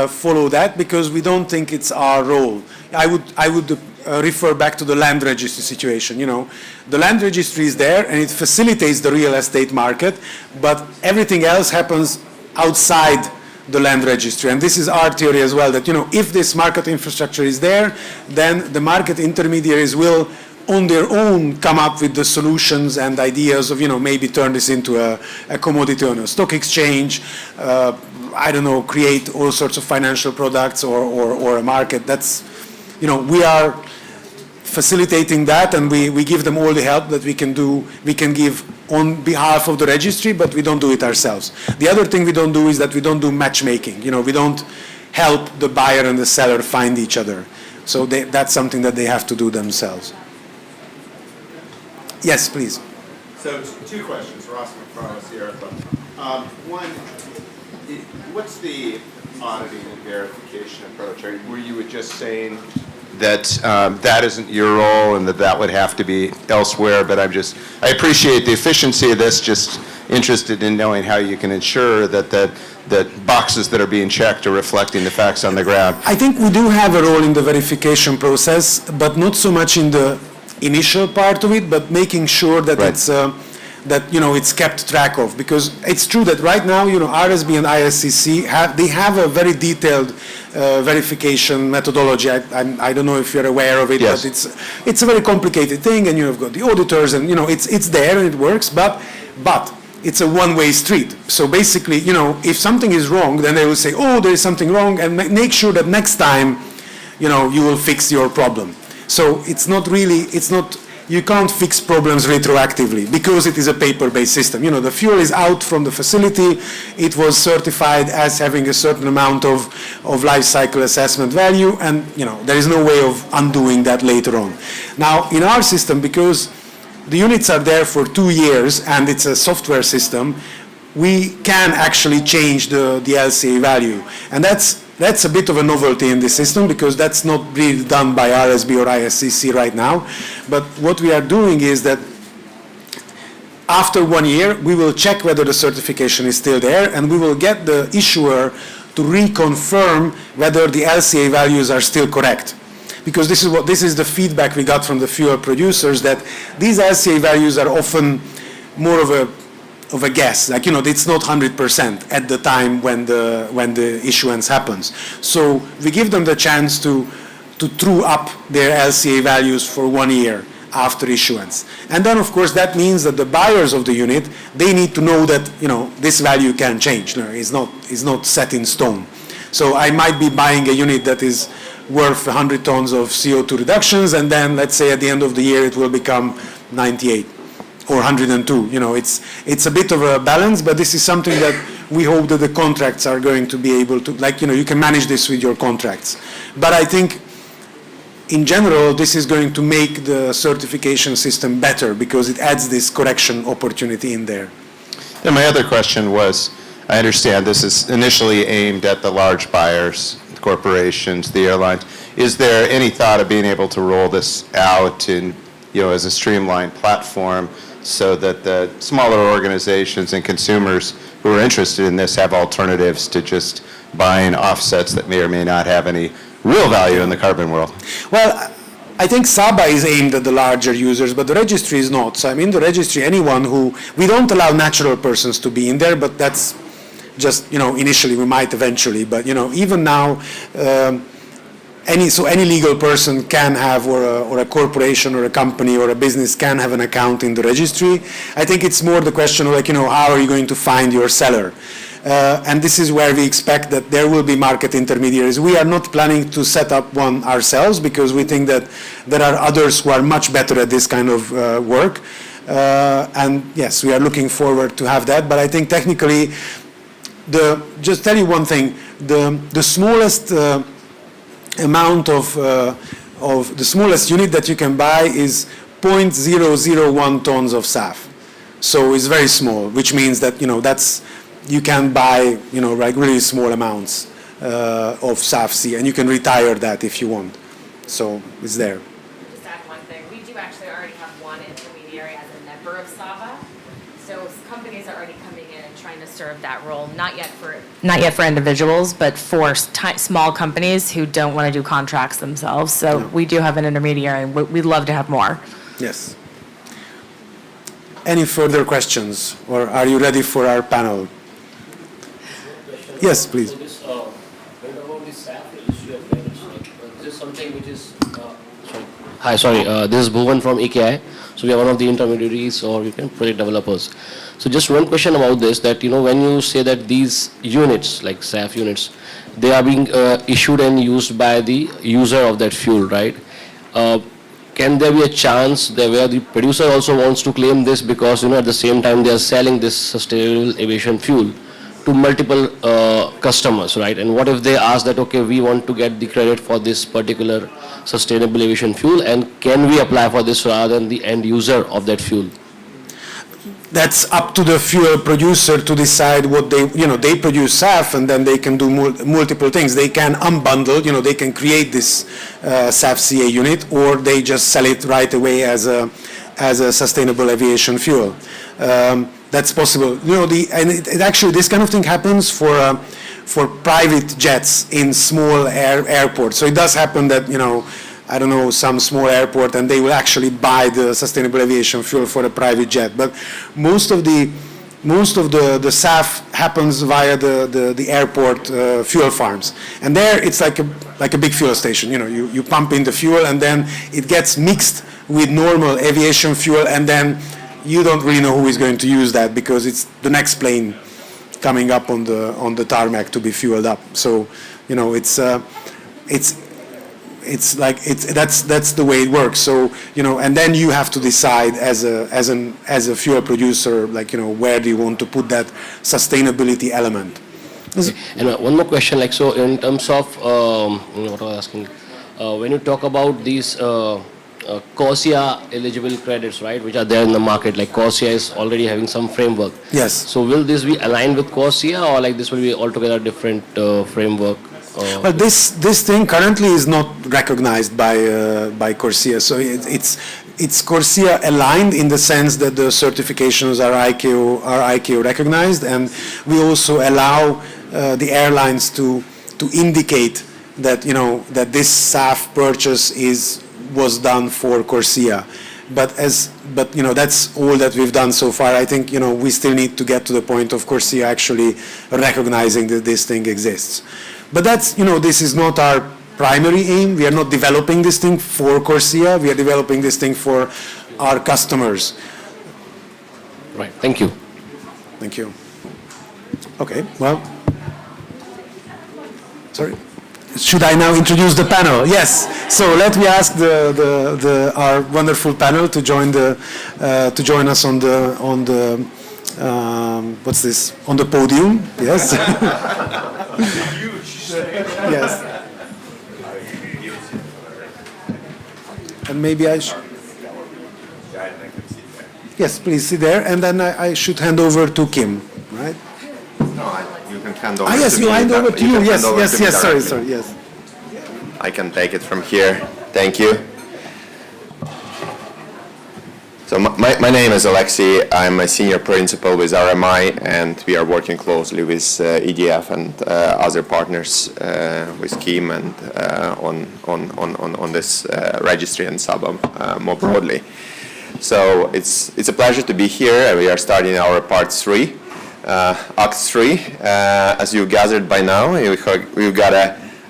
follow that because we don't think it's our role. I would refer back to the land registry situation. The land registry is there and it facilitates the real estate market, but everything else happens outside the land registry. And this is our theory as well, that, if this market infrastructure is there, then the market intermediaries will on their own come up with the solutions and ideas of, maybe turn this into a commodity on a stock exchange, I don't know, create all sorts of financial products or a market. That's, we are facilitating that, and we give them all the help that we can give on behalf of the registry, but we don't do it ourselves. The other thing we don't do is that we don't do matchmaking. We don't help the buyer and the seller find each other. So that's something that they have to do themselves. Yes, please. So two questions. Ross McFarland, Sierra Club. One, what's the auditing and verification approach? Were you just saying that that isn't your role and that would have to be elsewhere? But I appreciate the efficiency of this, just interested in knowing how you can ensure that boxes that are being checked are reflecting the facts on the ground. I think we do have a role in the verification process, but not so much in the initial part of it, but making sure that Right. it's kept track of, because it's true that right now, RSB and ISCC have a very detailed verification methodology. I don't know if you're aware of it, Yes. but it's a very complicated thing, and you've got the auditors, and it's there and it works, but it's a one-way street. So basically, if something is wrong, then they will say, oh, there is something wrong, and make sure that next time, you will fix your problem. So you can't fix problems retroactively because it is a paper-based system. The fuel is out from the facility. It was certified as having a certain amount of life cycle assessment value, and there is no way of undoing that later on. Now, in our system, because the units are there for 2 years and it's a software system, we can actually change the LCA value. And that's a bit of a novelty in this system, because that's not really done by RSB or ISCC right now. But what we are doing is that after 1 year, we will check whether the certification is still there, and we will get the issuer to reconfirm whether the LCA values are still correct. Because this is the feedback we got from the fuel producers, that these LCA values are often more of a guess, like, it's not 100% at the time when the issuance happens. So we give them the chance to true up their LCA values for 1 year after issuance. And then, of course, that means that the buyers of the unit, they need to know that, this value can change. It's not set in stone. So I might be buying a unit that is worth 100 tons of CO2 reductions, and then, let's say, at the end of the year, it will become 98. Or 102. It's a bit of a balance, but this is something that we hope that the contracts are going to be able to, you can manage this with your contracts. But I think, in general, this is going to make the certification system better, because it adds this correction opportunity in there. Then my other question was, I understand this is initially aimed at the large buyers, the corporations, the airlines. Is there any thought of being able to roll this out in, as a streamlined platform, so that the smaller organizations and consumers who are interested in this have alternatives to just buying offsets that may or may not have any real value in the carbon world? Well, I think SABA is aimed at the larger users, but the registry is not. So the registry, we don't allow natural persons to be in there, but that's just, initially, we might eventually, but, even now, any legal person can have, or a corporation or a company or a business can have an account in the registry. I think it's more the question of, how are you going to find your seller? And this is where we expect that there will be market intermediaries. We are not planning to set up one ourselves, because we think that there are others who are much better at this kind of work. And yes, we are looking forward to have that. But I think technically, just tell you one thing, the smallest amount of the smallest unit that you can buy is 0.001 tons of SAF. So it's very small, which means that, you can buy, really small amounts of SAF-C, and you can retire that if you want. So it's there. Just add one thing. We do actually already have one intermediary as a member of SABA. So companies are already coming in and trying to serve that role, not yet for individuals, but for small companies who don't want to do contracts themselves. So we do have an intermediary, and we'd love to have more. Yes. Any further questions, or are you ready for our panel? Yes, please. So this, what about this SAF registry of credits? Is this something which is, sorry. Hi, sorry, this is Bhuvan from AKI. So we are one of the intermediaries or you can project developers. So just one question about this, that, when you say that these units, like SAF units, they are being issued and used by the user of that fuel, right? Can there be a chance that where the producer also wants to claim this because, at the same time they are selling this sustainable aviation fuel to multiple customers, right? And what if they ask that, okay, we want to get the credit for this particular sustainable aviation fuel, and can we apply for this rather than the end user of that fuel? That's up to the fuel producer to decide what they produce SAF, and then they can do multiple things. They can unbundle, they can create this SAF CA unit, or they just sell it right away as a sustainable aviation fuel. That's possible. And it actually, this kind of thing happens for private jets in small airports. So it does happen that, I don't know, some small airport, and they will actually buy the sustainable aviation fuel for a private jet. But most of the SAF happens via the airport fuel farms, and there it's like a big fuel station. You pump in the fuel, and then it gets mixed with normal aviation fuel, and then you don't really know who is going to use that because it's the next plane coming up on the tarmac to be fueled up. So that's the way it works. So and then you have to decide as a fuel producer, where do you want to put that sustainability element. Okay. And one more question, so in terms of what I was asking, when you talk about these CORSIA eligible credits, right, which are there in the market, like CORSIA is already having some framework. Yes. So will this be aligned with CORSIA, or this will be altogether different framework? Well, this thing currently is not recognized by CORSIA, so it's CORSIA aligned in the sense that the certifications are ICAO recognized, and we also allow the airlines to indicate that that this SAF purchase was done for CORSIA. But that's all that we've done so far. I think we still need to get to the point of CORSIA actually recognizing that this thing exists. But that's, this is not our primary aim. We are not developing this thing for CORSIA. We are developing this thing for our customers. Right. Thank you. Thank you. Okay. Well, sorry. Should I now introduce the panel? Yes. So let me ask our wonderful panel to join us on the what's this, on the podium? Yes. Yes. And maybe I should. Yes, please sit there, and then I should hand over to Kim, right? No, you can hand over yes, to you me. hand over to you. Yes, yes, sorry, directly. yes. I can take it from here. Thank you. So my name is Alexei. I'm a senior principal with RMI, and we are working closely with EDF and other partners with Kim and on this registry and SABA more broadly. So it's a pleasure to be here. We are starting our part 3, Act 3. As you gathered by now, we've got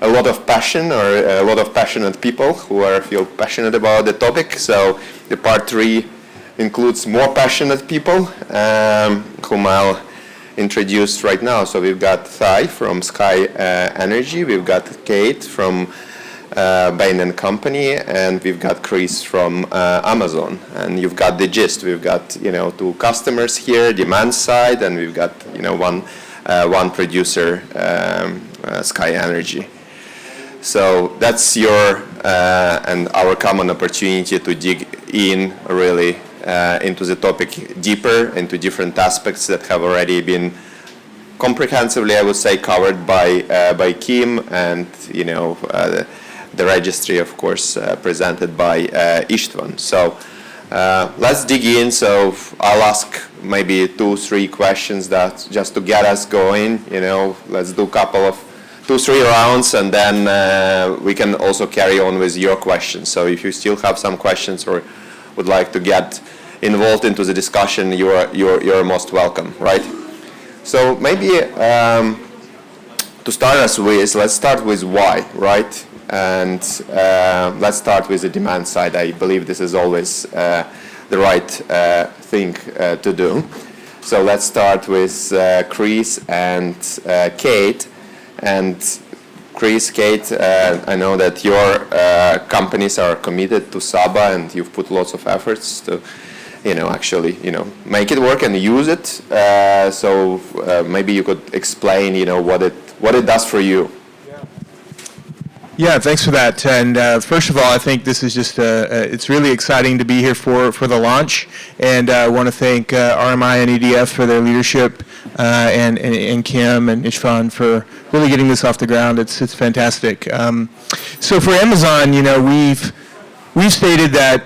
a lot of passion, or a lot of passionate people who feel passionate about the topic. So the part 3 includes more passionate people, whom I'll introduce right now. So we've got Thai from Sky Energy, we've got Kate from Bain & Company, and we've got Chris from Amazon. And you've got the gist. We've got 2 customers here, demand side, and we've got one producer, Sky Energy. So that's your and our common opportunity to dig in really into the topic deeper, into different aspects that have already been comprehensively, I would say, covered by Kim, and the registry, of course, presented by Istvan. So let's dig in. So I'll ask maybe 2-3 questions that just to get us going. Let's do a couple of 2-3 rounds, and then we can also carry on with your questions. So if you still have some questions or would like to get involved into the discussion, you're most welcome, right? So maybe to start us with, let's start with why, right? And let's start with the demand side. I believe this is always the right thing to do. So let's start with Chris and Kate. And Chris, Kate, I know that your companies are committed to SABA, and you've put lots of efforts to, actually, make it work and use it. So maybe you could explain, what it does for you. Yeah, thanks for that. And first of all, I think this is just, it's really exciting to be here for the launch. And I want to thank RMI and EDF for their leadership, and Kim and Ishvan for really getting this off the ground. It's fantastic. So for Amazon, we've stated that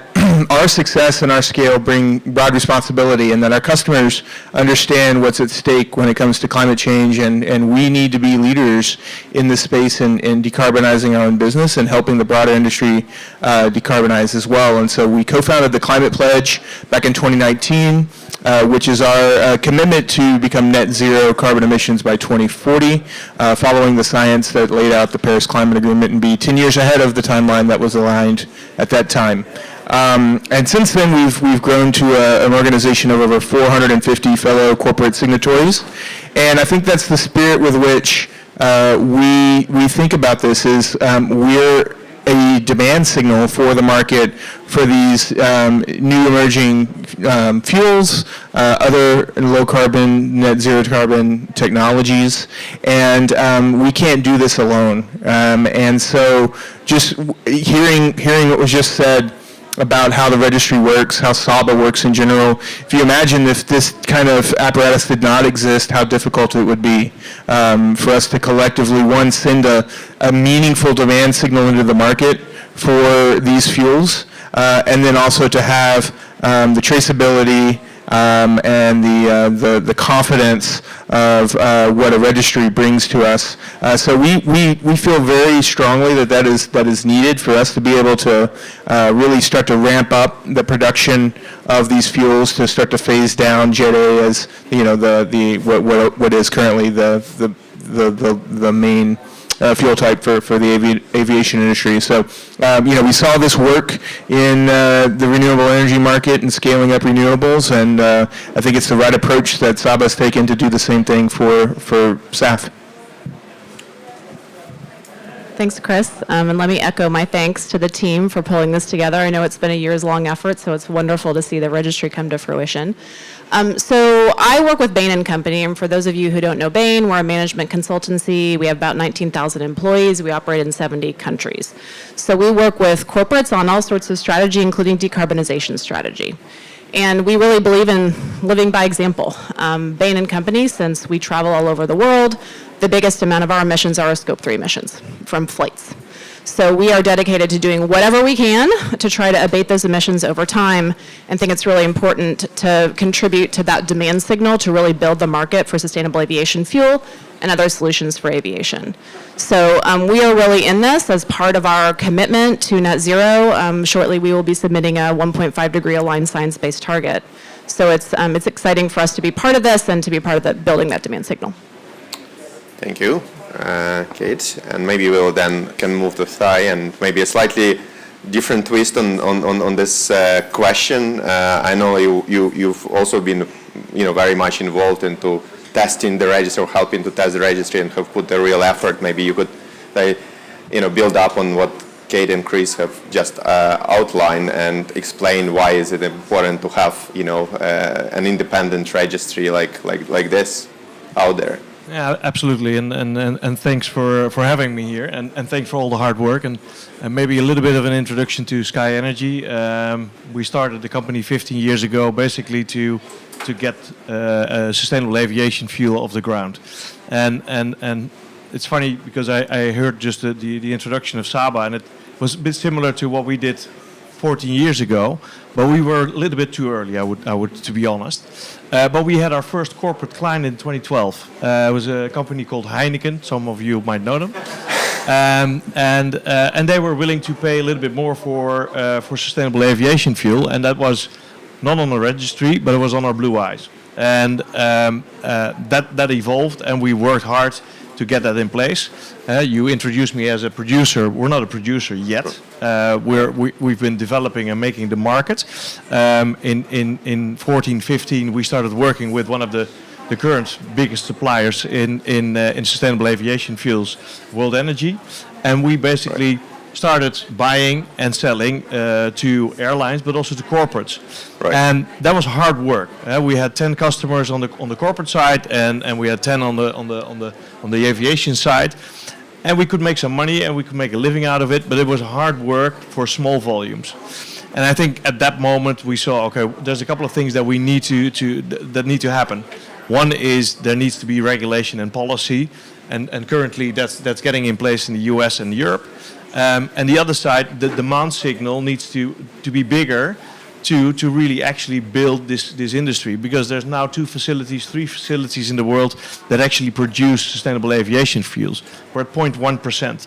our success and our scale bring broad responsibility, and that our customers understand what's at stake when it comes to climate change, and we need to be leaders in this space in decarbonizing our own business and helping the broader industry decarbonize as well. And so we co-founded the Climate Pledge back in 2019, which is our commitment to become net zero carbon emissions by 2040, following the science that laid out the Paris Climate Agreement, and be 10 years ahead of the timeline that was aligned at that time. And since then, we've grown to an organization of over 450 fellow corporate signatories, and I think that's the spirit with which we think about this. Is we're a demand signal for the market for these new emerging fuels, other low carbon, net zero carbon technologies, and we can't do this alone. And so just hearing what was just said about how the registry works, how SABA works in general. If you imagine if this kind of apparatus did not exist, how difficult it would be for us to collectively, one, send a meaningful demand signal into the market for these fuels, and then also to have the traceability and the confidence of what a registry brings to us. So we feel very strongly that is needed for us to be able to really start to ramp up the production of these fuels, to start to phase down Jet A as what is currently the main fuel type for the aviation industry. So, we saw this work in the renewable energy market and scaling up renewables, and I think it's the right approach that SABA's taken to do the same thing for SAF. Thanks, Chris. And let me echo my thanks to the team for pulling this together. I know it's been a years-long effort, so it's wonderful to see the registry come to fruition. So I work with Bain & Company, and for those of you who don't know Bain, we're a management consultancy. We have about 19,000 employees. We operate in 70 countries. So we work with corporates on all sorts of strategy, including decarbonization strategy. And we really believe in living by example. Bain & Company, since we travel all over the world, the biggest amount of our emissions are our Scope 3 emissions from flights. So we are dedicated to doing whatever we can to try to abate those emissions over time, and think it's really important to contribute to that demand signal to really build the market for sustainable aviation fuel and other solutions for aviation. So we are really in this as part of our commitment to net zero. Shortly we will be submitting a 1.5 degree aligned science-based target. So it's exciting for us to be part of this and to be part of building that demand signal. Thank you, Kate. And maybe we'll then can move to Thai, and maybe a slightly different twist on this question. I know you've also been, very much involved into testing the registry, or helping to test the registry, and have put a real effort. Maybe you could, build up on what Kate and Chris have just outlined, and explain why is it important to have, an independent registry like this out there. Yeah, absolutely, and thanks for having me here, and thanks for all the hard work, and maybe a little bit of an introduction to Sky Energy. We started the company 15 years ago, basically to get sustainable aviation fuel off the ground, and it's funny because I heard just the introduction of SABA, and it was a bit similar to what we did 14 years ago, but we were a little bit too early, I would to be honest. But we had our first corporate client in 2012. It was a company called Heineken. Some of you might know them. And they were willing to pay a little bit more for sustainable aviation fuel, and that was not on the registry, but it was on our Blue Eyes. And that evolved, and we worked hard to get that in place. You introduced me as a producer. We're not a producer yet. We've been developing and making the market. In 14, 15, we started working with one of the current biggest suppliers in sustainable aviation fuels, World Energy, and we basically started buying and selling to airlines, but also to corporates. Right. And that was hard work. We had 10 customers on the corporate side, and we had 10 on the aviation side, and we could make some money and we could make a living out of it. But it was hard work for small volumes. And I think at that moment we saw, okay, there's a couple of things that we need that need to happen. One is there needs to be regulation and policy, and currently that's getting in place in the US and Europe. And the other side, the demand signal needs to be bigger to really actually build this industry, because there's now 3 facilities in the world that actually produce sustainable aviation fuels. We're at 0.1%.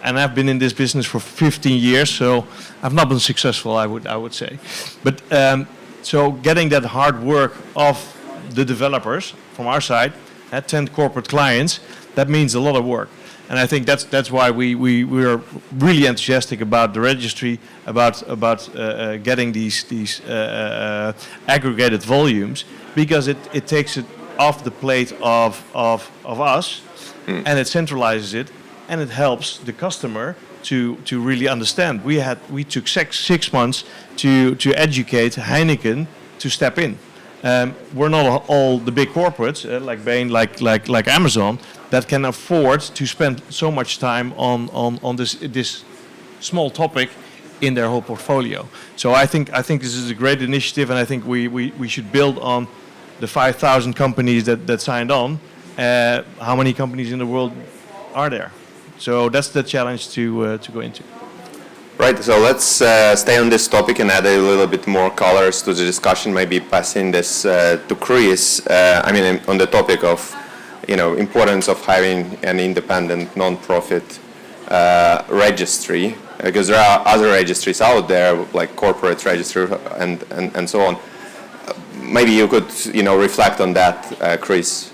And I've been in this business for 15 years, so I've not been successful, I would say. But so getting that hard work of the developers from our side, at 10 corporate clients, that means a lot of work. And I think that's why we are really enthusiastic about the registry, about getting these aggregated volumes, because it takes it off the plate of us, and it centralizes it, and it helps the customer to really understand. We took 6 months to educate Heineken to step in. We're not all the big corporates like Bain, like Amazon, that can afford to spend so much time on this small topic in their whole portfolio. So I think this is a great initiative, and I think we should build on the 5,000 companies that signed on. How many companies in the world are there? So that's the challenge to go into. Right, so let's stay on this topic and add a little bit more colors to the discussion, maybe passing this to Chris. I mean, on the topic of, importance of having an independent non-profit registry, because there are other registries out there, like corporate registry and so on. Maybe you could, reflect on that, Chris,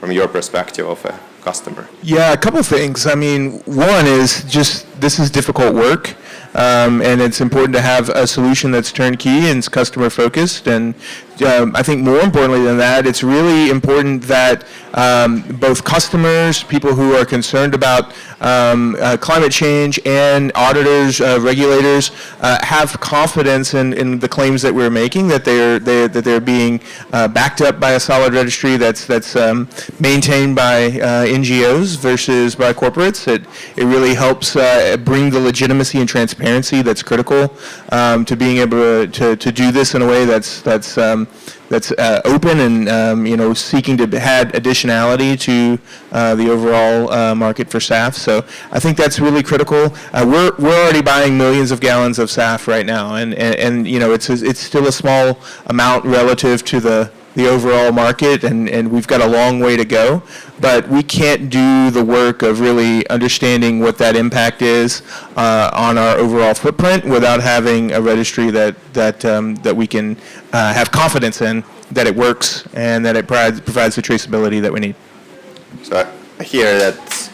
from your perspective of a customer. Yeah, a couple things. I mean, one is just this is difficult work, and it's important to have a solution that's turnkey and customer focused. And I think more importantly than that, it's really important that both customers, people who are concerned about climate change, and auditors, regulators have confidence in the claims that we're making, that they're being backed up by a solid registry that's maintained by NGOs versus by corporates. It really helps bring the legitimacy and transparency that's critical to being able to do this in a way that's open and seeking to add additionality to the overall market for SAF. So I think that's really critical. We're already buying millions of gallons of SAF right now, and it's still a small amount relative to the overall market, and we've got a long way to go. But we can't do the work of really understanding what that impact is on our overall footprint without having a registry that we can have confidence in, that it works and that it provides the traceability that we need. So I hear that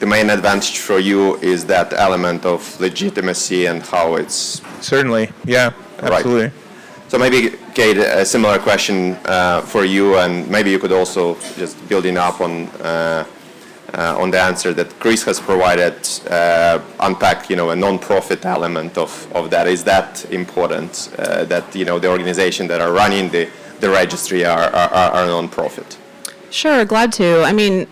the main advantage for you is that element of legitimacy and how it's... Certainly, yeah, absolutely. Right. So maybe, Kate, a similar question for you, and maybe you could also, just building up on the answer that Chris has provided, unpack, a non-profit element of that. Is that important, that, the organization that are running the registry are non-profit? Sure, glad to. I mean,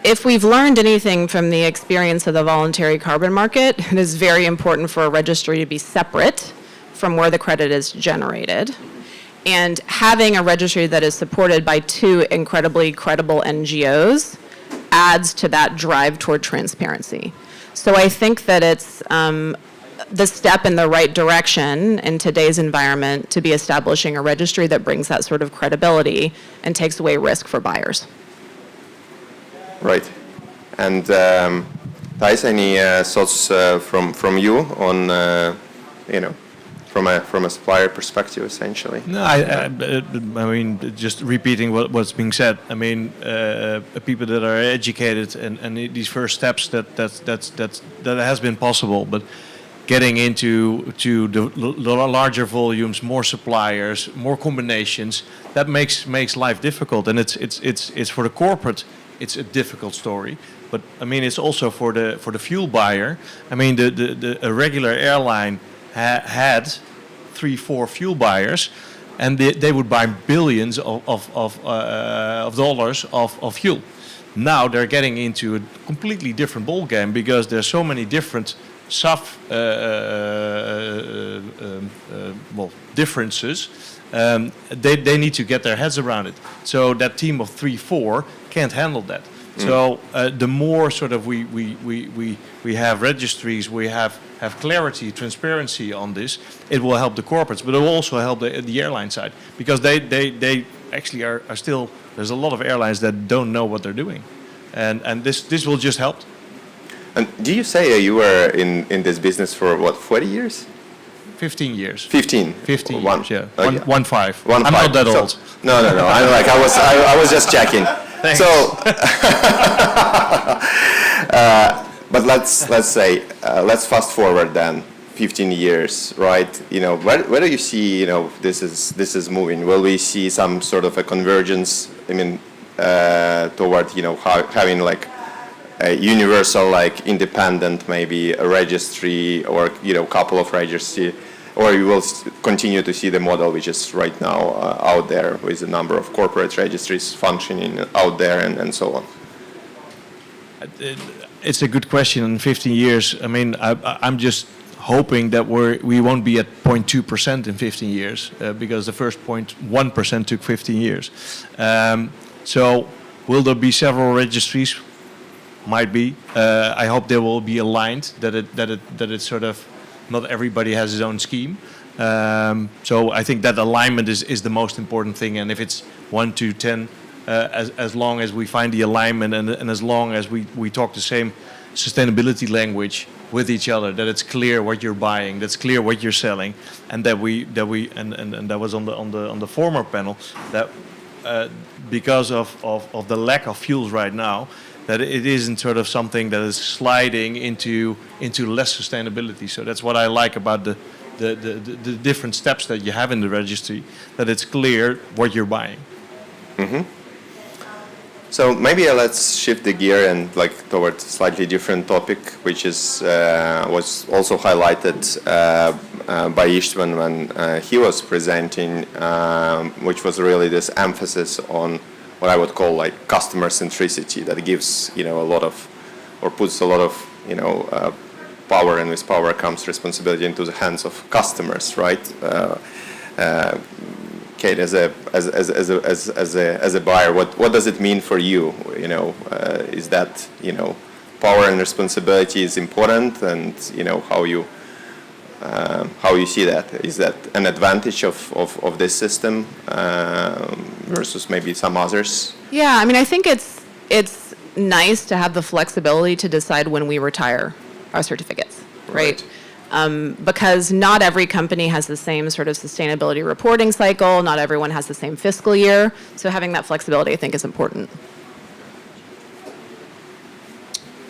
if we've learned anything from the experience of the voluntary carbon market, it is very important for a registry to be separate from where the credit is generated. And having a registry that is supported by 2 incredibly credible NGOs adds to that drive toward transparency. So I think that it's the step in the right direction in today's environment to be establishing a registry that brings that sort of credibility and takes away risk for buyers. Right. And Thijs, any thoughts from you on, from a supplier perspective, essentially. No, I mean, just repeating what's being said. I mean, people that are educated and these first steps that has been possible, but getting into the larger volumes, more suppliers, more combinations, that makes life difficult, and it's for the corporate, it's a difficult story. But I mean, it's also for the fuel buyer. I mean, a regular airline had 3-4 fuel buyers, and they would buy billions of dollars of fuel. Now they're getting into a completely different ballgame because there's so many different SAF differences. They need to get their heads around it. So that team of 3-4 can't handle that. So the more sort of we have registries, we have clarity, transparency on this, it will help the corporates, but it will also help the airline side, because they actually are still, there's a lot of airlines that don't know what they're doing, and this will just help. And do you say you were in this business for what, 40 years? 15 years. 15 years, yeah. Oh, yeah. 1-5. I'm not that old. No. I was just checking. Thanks. So, but let's say let's fast forward then 15 years, right? You know, where do you see, you know, this is moving? Will we see some sort of a convergence? I mean, toward, you know, having like a universal, like independent, maybe a registry, or, you know, couple of registry, or you will continue to see the model which is right now out there with a number of corporate registries functioning out there and so on? It's a good question. In 15 years, I mean, I'm just hoping that we won't be at 0.2% in 15 years, because the first 0.1% took 15 years. So will there be several registries? Might be. I hope they will be aligned, that it's sort of, not everybody has his own scheme. So I think that alignment is the most important thing. And if it's 1 to 10, as long as we find the alignment and as long as we talk the same sustainability language with each other, that it's clear what you're buying, that's clear what you're selling, and that that was on the former panel, that because of the lack of fuels right now, that it isn't sort of something that is sliding into less sustainability. So that's what I like about the different steps that you have in the registry, that it's clear what you're buying. Mm-hmm. So maybe let's shift the gear and like toward a slightly different topic, which is was also highlighted by Istvan when he was presenting, which was really this emphasis on what I would call like customer centricity, that gives, you know, a lot of, or puts a lot of, you know, power, and with power comes responsibility into the hands of customers, right? Kate, as a buyer, what does it mean for you? You know, is that, you know, power and responsibility is important, and, you know, how you see that? Is that an advantage of this system versus maybe some others? Yeah, I mean, I think it's nice to have the flexibility to decide when we retire our certificates, right? Because not every company has the same sort of sustainability reporting cycle, not everyone has the same fiscal year, so having that flexibility, I think, is important.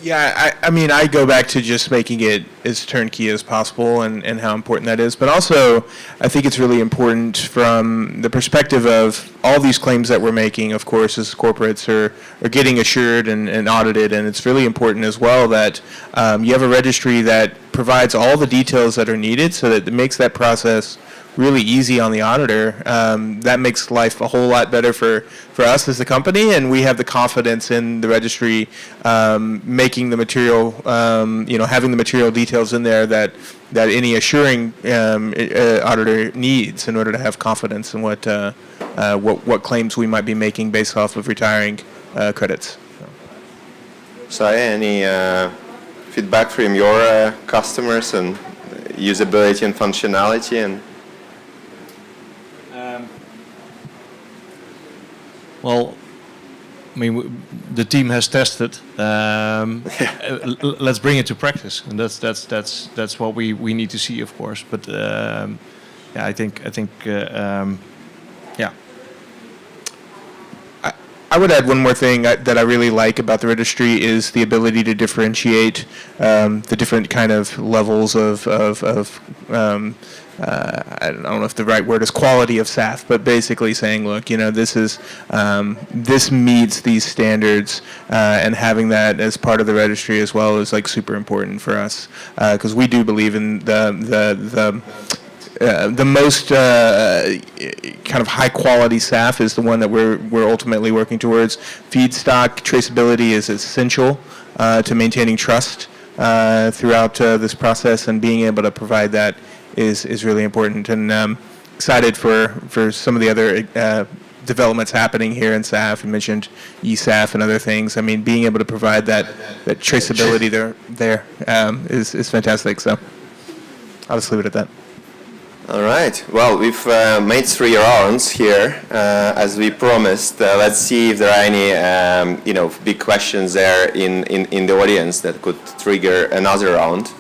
Yeah, I mean, I go back to just making it as turnkey as possible and how important that is. But also, I think it's really important from the perspective of all these claims that we're making, of course, as corporates are getting assured and audited. And it's really important as well that you have a registry that provides all the details that are needed so that it makes that process really easy on the auditor. That makes life a whole lot better for us as the company, and we have the confidence in the registry making the material, you know, having the material details in there that any assuring auditor needs in order to have confidence in what claims we might be making based off of retiring credits. So any feedback from your customers and usability and functionality? And well, I mean, the team has tested. Let's bring it to practice, and that's what we need to see, of course. But yeah, I think yeah. I would add one more thing that I really like about the registry is the ability to differentiate the different kind of levels of I don't know if the right word is quality of SAF, but basically saying, look, you know, this is this meets these standards, and having that as part of the registry as well is like super important for us, because we do believe in the most kind of high quality SAF is the one that we're ultimately working towards. Feedstock traceability is essential to maintaining trust throughout this process, and being able to provide that is really important. And excited for some of the other developments happening here in SAF. You mentioned eSAF and other things. I mean, being able to provide that traceability there is fantastic. So I'll just leave it at that. All right. Well, we've made 3 rounds here, as we promised. Let's see if there are any, big questions there in the audience that could trigger another round.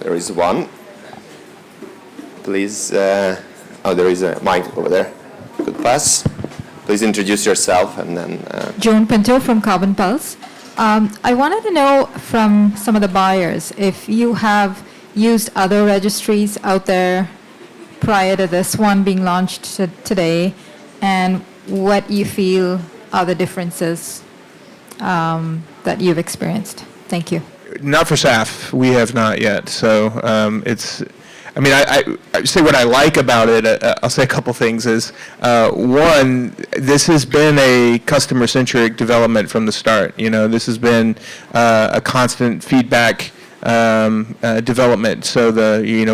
There is one. Please. There is a mic over there. Good pass. Please introduce yourself and then. Joan Pinto from Carbon Pulse. I wanted to know from some of the buyers if you have used other registries out there prior to this one being launched today, and what you feel are the differences that you've experienced. Thank you. Not for SAF. We have not yet. So it's. I mean, I say what I like about it. I'll say a couple things. Is one, this has been a customer-centric development from the start. You know, this has been a constant feedback development. So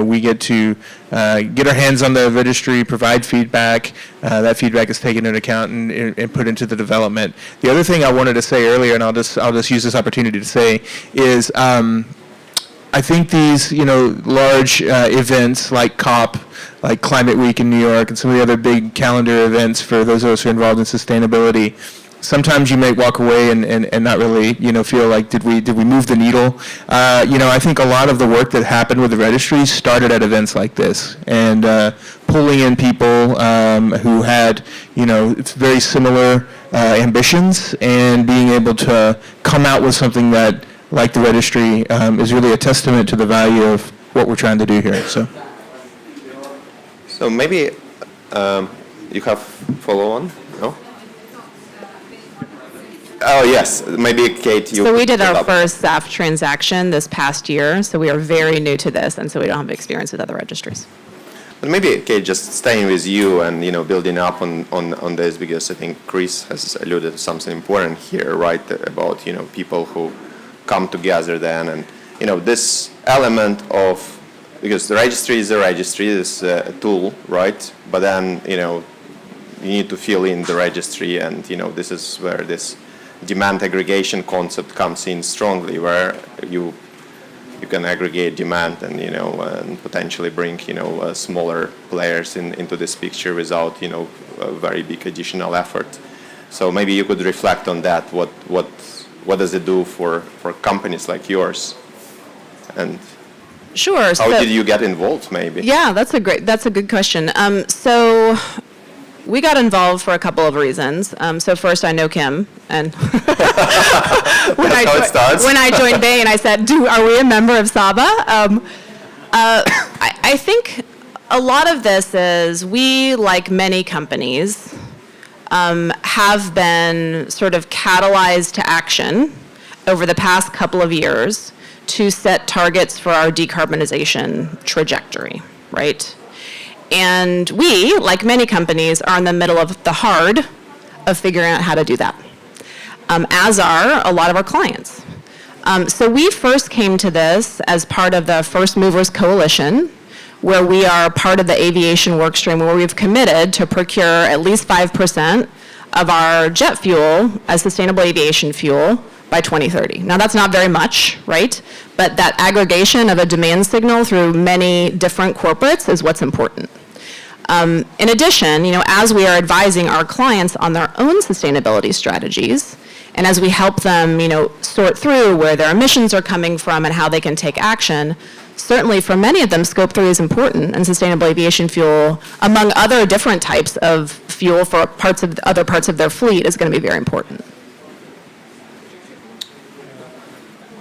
we get to get our hands on the registry, provide feedback. That feedback is taken into account and put into the development. The other thing I wanted to say earlier, and I'll just use this opportunity to say, is I think these large events like COP, like Climate Week in New York, and some of the other big calendar events for those of us who are involved in sustainability, sometimes you may walk away and not really, feel like, did we move the needle? I think a lot of the work that happened with the registry started at events like this, and pulling in people who had, very similar ambitions, and being able to come out with something that, like the registry, is really a testament to the value of what we're trying to do here. So maybe you have follow-on? No? Oh, yes. Maybe, Kate, you... So we did our first SAF transaction this past year, so we are very new to this, and so we don't have experience with other registries. But maybe, Kate, just staying with you and, building up on this, because I think Chris has alluded to something important here, right, about, people who come together then, and, this element of, because the registry is a tool, right, but then, you need to fill in the registry, and, this is where this demand aggregation concept comes in strongly, where you can aggregate demand and and potentially bring smaller players into this picture without a very big additional effort. So maybe you could reflect on that. What does it do for companies like yours? And sure. How did you get involved? Maybe. Yeah, that's a good question. So we got involved for a couple of reasons. So first, I know Kim, and when I joined Bain, I said, "Are we a member of SABA?" I think a lot of this is we, like many companies, have been sort of catalyzed to action over the past couple of years to set targets for our decarbonization trajectory, right? And we, like many companies, are in the middle of the hard of figuring out how to do that, as are a lot of our clients. So we first came to this as part of the First Movers Coalition, where we are part of the aviation workstream, where we've committed to procure at least 5% of our jet fuel as sustainable aviation fuel by 2030. Now, that's not very much, right? But that aggregation of a demand signal through many different corporates is what's important. In addition, as we are advising our clients on their own sustainability strategies, and as we help them, sort through where their emissions are coming from and how they can take action, certainly for many of them, Scope 3 is important, and sustainable aviation fuel, among other different types of fuel for other parts of their fleet, is going to be very important.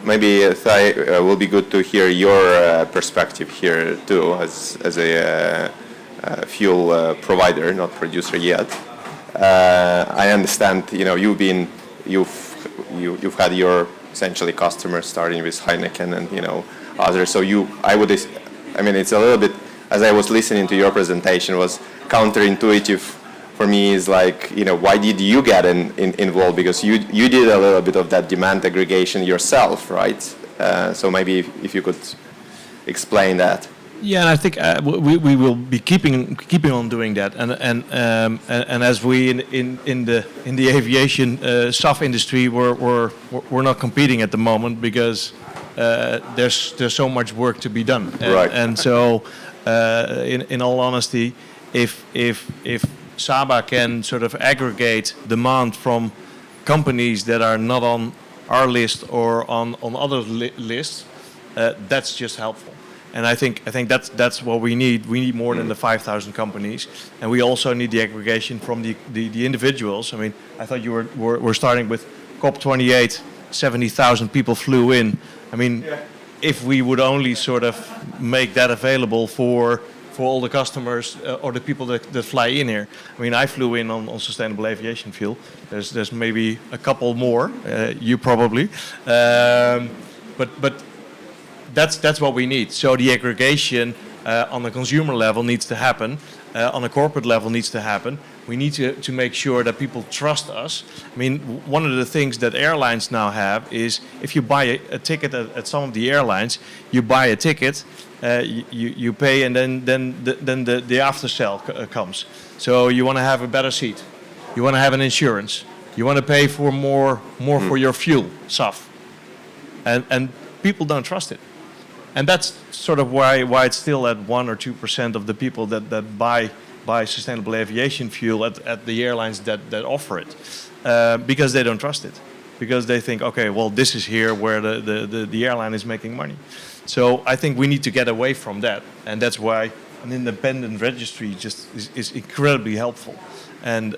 Maybe Thai, will be good to hear your perspective here too, as a fuel provider, not producer yet. I understand, you've had your essentially customers starting with Heineken and others. So it's a little bit, as I was listening to your presentation, was counterintuitive for me. Is like, why did you get involved? Because you did a little bit of that demand aggregation yourself, right? So maybe if you could explain that. Yeah, and I think we will be keeping on doing that, and as we in the aviation SAF industry, we're not competing at the moment because there's so much work to be done, right. And so in all honesty, if SABA can sort of aggregate demand from companies that are not on our list or on other lists, that's just helpful. And I think that's what we need. We need more than the 5,000 companies, and we also need the aggregation from the individuals. I mean, I thought you were starting with COP28, 70,000 people flew in. I mean, if we would only sort of make that available for all the customers or the people that fly in here. I mean, I flew in on sustainable aviation fuel. There's maybe a couple more, you probably, but that's what we need. So the aggregation on the consumer level needs to happen, on a corporate level needs to happen. We need to make sure that people trust us. I mean, one of the things that airlines now have is if you buy a ticket at some of the airlines, you buy a ticket, you pay, and then the after sale comes. So you want to have a better seat, you want to have an insurance, you want to pay for more for your fuel, SAF, and people don't trust it. And that's sort of why it's still at 1 or 2% of the people that buy sustainable aviation fuel at the airlines that offer it, because they don't trust it, because they think, okay, well, this is here where the airline is making money. So I think we need to get away from that, and that's why an independent registry just is incredibly helpful, and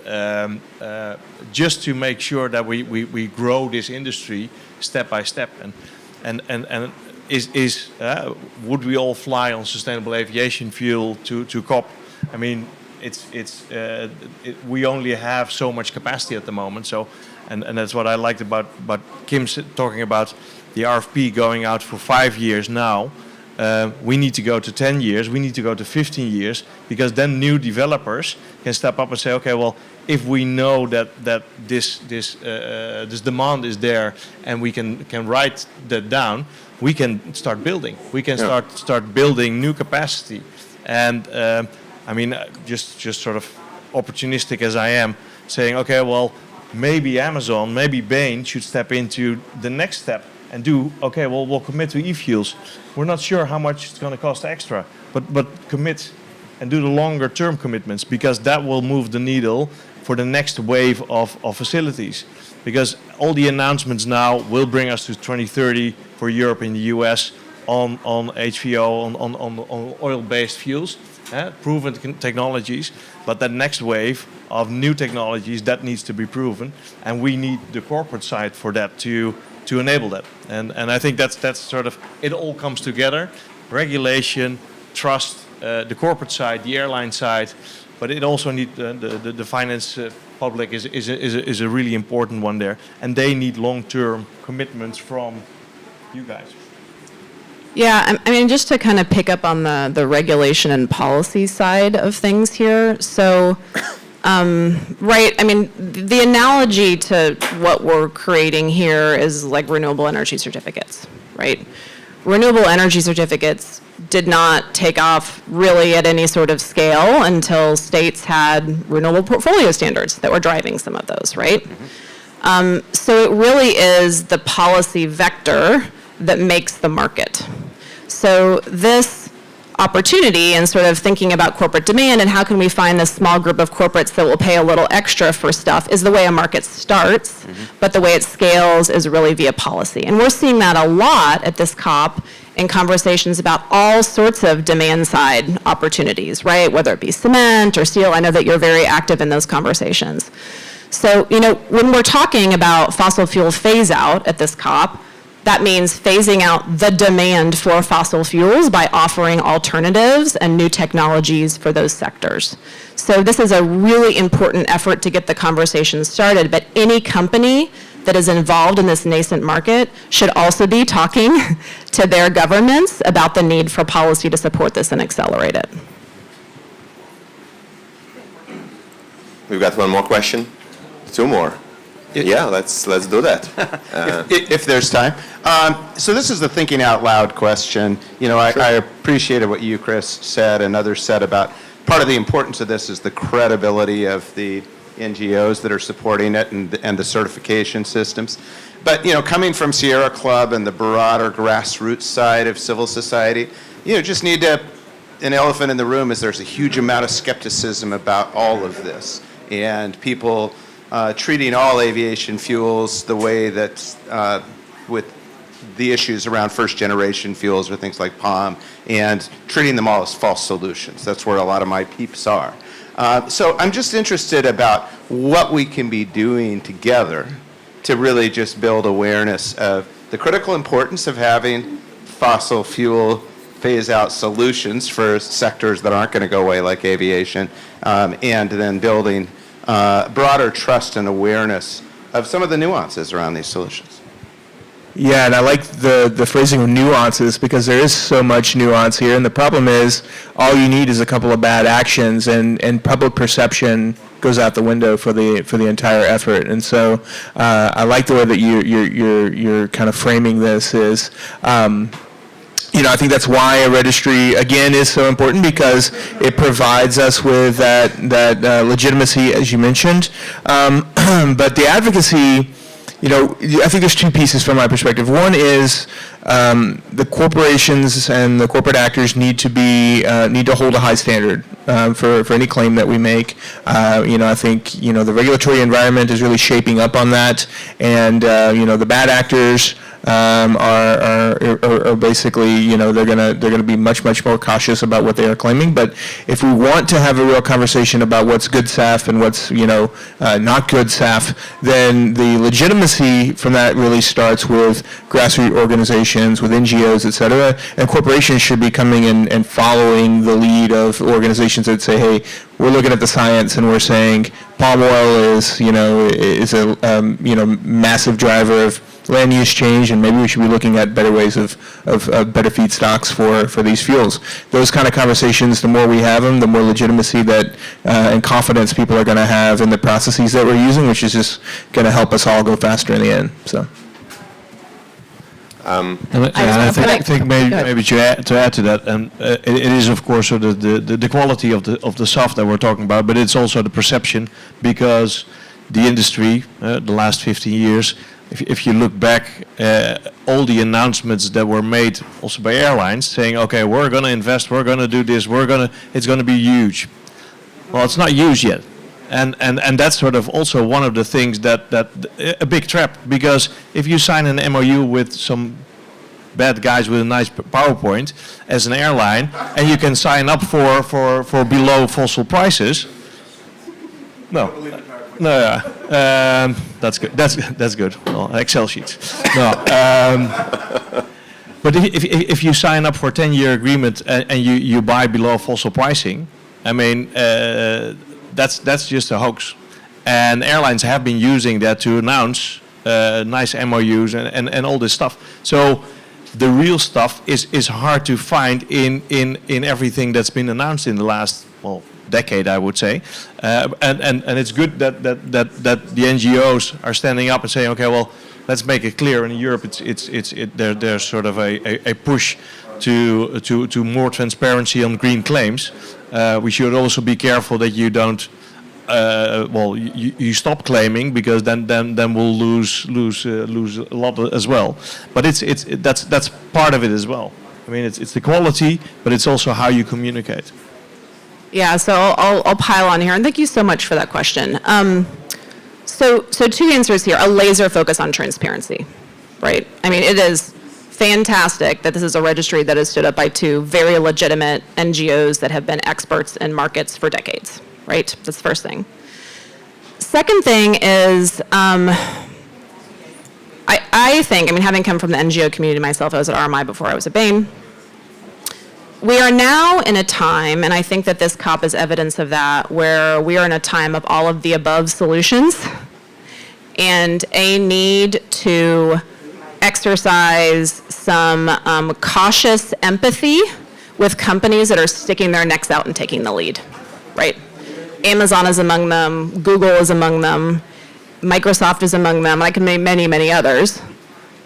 just to make sure that we grow this industry step by step, and would we all fly on sustainable aviation fuel to COP? I mean, we only have so much capacity at the moment. So, and that's what I liked about Kim talking about the RFP going out for 5 years now. We need to go to 10 years. We need to go to 15 years, because then new developers can step up and say, okay, well, if we know that this demand is there and we can write that down, we can start building. We can start building new capacity. And I mean, just sort of opportunistic as I am, saying, okay, well, maybe Amazon, maybe Bain should step into the next step and do, okay, well, we'll commit to e-fuels. We're not sure how much it's going to cost extra, but commit and do the longer term commitments, because that will move the needle for the next wave of facilities. Because all the announcements now will bring us to 2030 for Europe and the US on HVO, on oil-based fuels, proven technologies. But that next wave of new technologies, that needs to be proven, and we need the corporate side for that to enable that. And I think that's sort of, it all comes together: regulation, trust, the corporate side, the airline side, but it also needs the finance public is a really important one there, and they need long-term commitments from you guys. Yeah, I mean, just to kind of pick up on the regulation and policy side of things here. So, right, I mean, the analogy to what we're creating here is like renewable energy certificates, right? Renewable energy certificates did not take off really at any sort of scale until states had renewable portfolio standards that were driving some of those, right? So it really is the policy vector that makes the market. So this opportunity and sort of thinking about corporate demand and how can we find this small group of corporates that will pay a little extra for stuff is the way a market starts, but the way it scales is really via policy. And we're seeing that a lot at this COP in conversations about all sorts of demand side opportunities, right? Whether it be cement or steel, I know that you're very active in those conversations. So, when we're talking about fossil fuel phase out at this COP, that means phasing out the demand for fossil fuels by offering alternatives and new technologies for those sectors. So this is a really important effort to get the conversation started, but any company that is involved in this nascent market should also be talking to their governments about the need for policy to support this and accelerate it. We've got one more question. Two more. Yeah, let's do that. If there's time. So this is the thinking out loud question. I appreciated what you, Chris, said and others said about part of the importance of this is the credibility of the NGOs that are supporting it and the certification systems. But, coming from Sierra Club and the broader grassroots side of civil society, just need to, an elephant in the room is there's a huge amount of skepticism about all of this. And people treating all aviation fuels the way that with the issues around first-generation fuels or things like palm, and treating them all as false solutions. That's where a lot of my peeps are. So I'm just interested about what we can be doing together to really just build awareness of the critical importance of having fossil fuel phase-out solutions for sectors that aren't going to go away like aviation, and then building broader trust and awareness of some of the nuances around these solutions. Yeah, and I like the phrasing of nuances because there is so much nuance here, and the problem is all you need is a couple of bad actions, and public perception goes out the window for the entire effort. And so I like the way that you're kind of framing this is. I think that's why a registry, again, is so important because it provides us with that legitimacy, as you mentioned. But the advocacy, I think there's two pieces from my perspective. One is the corporations and the corporate actors need to hold a high standard for any claim that we make. I think the regulatory environment is really shaping up on that, and the bad actors are basically, they're gonna be much more cautious about what they are claiming. But if we want to have a real conversation about what's good SAF and what's not good SAF, then the legitimacy from that really starts with grassroots organizations, with NGOs, et cetera. And corporations should be coming in and following the lead of organizations that say, hey, we're looking at the science and we're saying palm oil is a massive driver of land use change, and maybe we should be looking at better ways of better feedstocks for these fuels. Those kind of conversations, the more we have them, the more legitimacy that and confidence people are going to have in the processes that we're using, which is just going to help us all go faster in the end. So. I think maybe to add to that, and it is of course the quality of the stuff that we're talking about, but it's also the perception, because the industry, the last 15 years, if you look back, all the announcements that were made also by airlines saying, okay, we're going to invest, we're going to do this, it's going to be huge. Well, it's not huge yet. And that's sort of also one of the things that a big trap, because if you sign an MOU with some bad guys with a nice PowerPoint as an airline, and you can sign up for below fossil prices, that's good. That's good. Well, Excel sheets. No. But if you sign up for a 10-year agreement and you buy below fossil pricing, I mean, that's just a hoax. And airlines have been using that to announce nice MOUs and all this stuff. So the real stuff is hard to find in everything that's been announced in the last, decade, I would say. And it's good that the NGOs are standing up and saying, okay, well, let's make it clear. In Europe, there's sort of a push to more transparency on green claims. We should also be careful that you don't, you stop claiming, because then we'll lose a lot as well. But that's part of it as well. mean, it's the quality, but it's also how you communicate. Yeah, so I'll pile on here, and thank you so much for that question. So two answers here. A laser focus on transparency, right? I mean, it is fantastic that this is a registry that is stood up by two very legitimate NGOs that have been experts in markets for decades, right? That's the first thing. Second thing is, I think, I mean, having come from the NGO community myself, I was at RMI before I was at Bain. We are now in a time, and I think that this COP is evidence of that, where we are in a time of all of the above solutions and a need to exercise some cautious empathy with companies that are sticking their necks out and taking the lead, right? Amazon is among them, Google is among them, Microsoft is among them, I can name many, many others.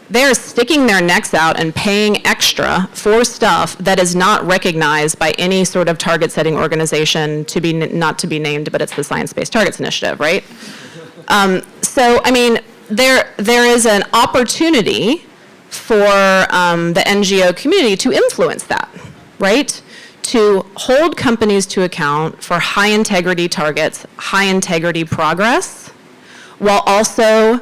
They're sticking their necks out and paying extra for stuff that is not recognized by any sort of target setting organization, to be not to be named, but it's the Science Based Targets Initiative, right? So, I mean, there is an opportunity for the NGO community to influence that, right? To hold companies to account for high integrity targets, high integrity progress, while also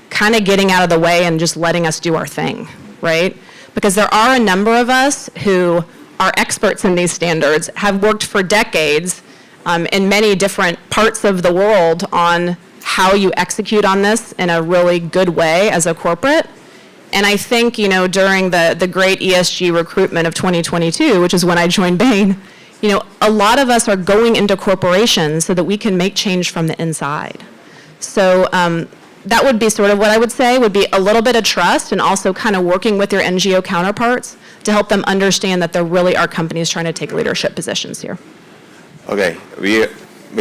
kind of getting out of the way and just letting us do our thing, right? Because there are a number of us who are experts in these standards, have worked for decades in many different parts of the world on how you execute on this in a really good way as a corporate. And I think, you know, during the great ESG recruitment of 2022, which is when I joined Bain, you know, a lot of us are going into corporations so that we can make change from the inside. So that would be sort of what I would say, would be a little bit of trust and also kind of working with your NGO counterparts to help them understand that there really are companies trying to take leadership positions here. Okay, we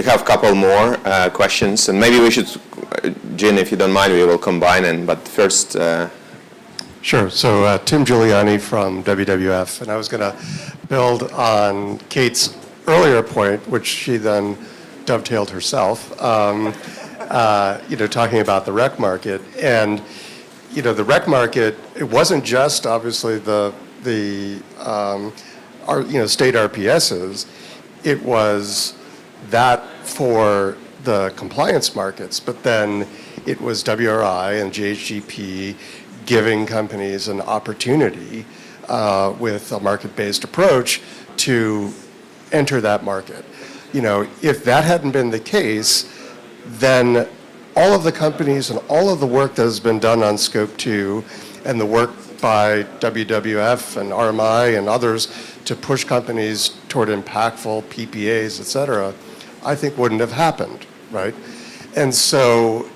have a couple more questions, and maybe we should, Jin, if you don't mind, we will combine them, but first... Sure. So Tim Giuliani from WWF, and I was going to build on Kate's earlier point, which she then dovetailed herself. You know, talking about the rec market, and you know, the rec market. It wasn't just obviously the state RPSs. It was that for the compliance markets, but then it was WRI and GHGP giving companies an opportunity with a market-based approach to enter that market. You know, if that hadn't been the case, then all of the companies and all of the work that has been done on Scope 2 and the work by WWF and RMI and others to push companies toward impactful PPAs, et cetera, I think wouldn't have happened, right? And so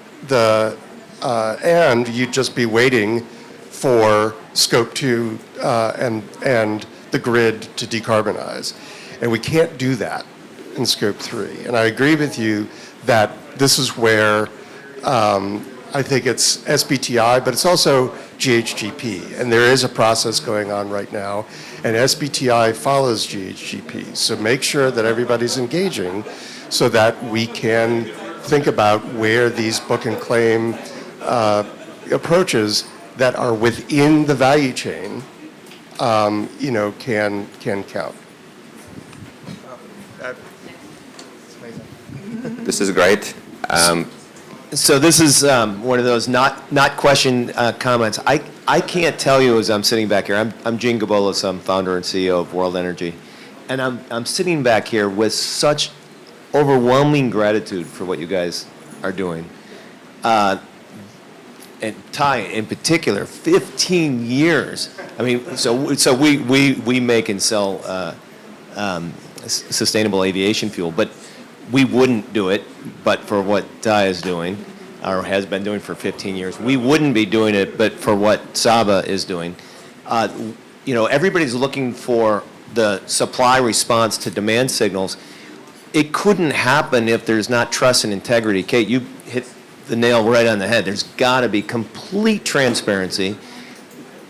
and you'd just be waiting for Scope 2 and the grid to decarbonize. And we can't do that in Scope 3. And I agree with you that this is where I think it's SBTI, but it's also GHGP. And there is a process going on right now, and SBTI follows GHGP. So make sure that everybody's engaging so that we can think about where these book and claim approaches that are within the value chain, you know, can count. This is great. So this is one of those not question comments. I can't tell you as I'm sitting back here. I'm Gene Gabolos. I'm founder and CEO of World Energy, and I'm sitting back here with such overwhelming gratitude for what you guys are doing. And Ty in particular, 15 years. I mean, so we make and sell sustainable aviation fuel, but we wouldn't do it but for what Ty is doing, or has been doing for 15 years. We wouldn't be doing it but for what SABA is doing. You know, everybody's looking for the supply response to demand signals. It couldn't happen if there's not trust and integrity. Kate, you hit the nail right on the head. There's got to be complete transparency.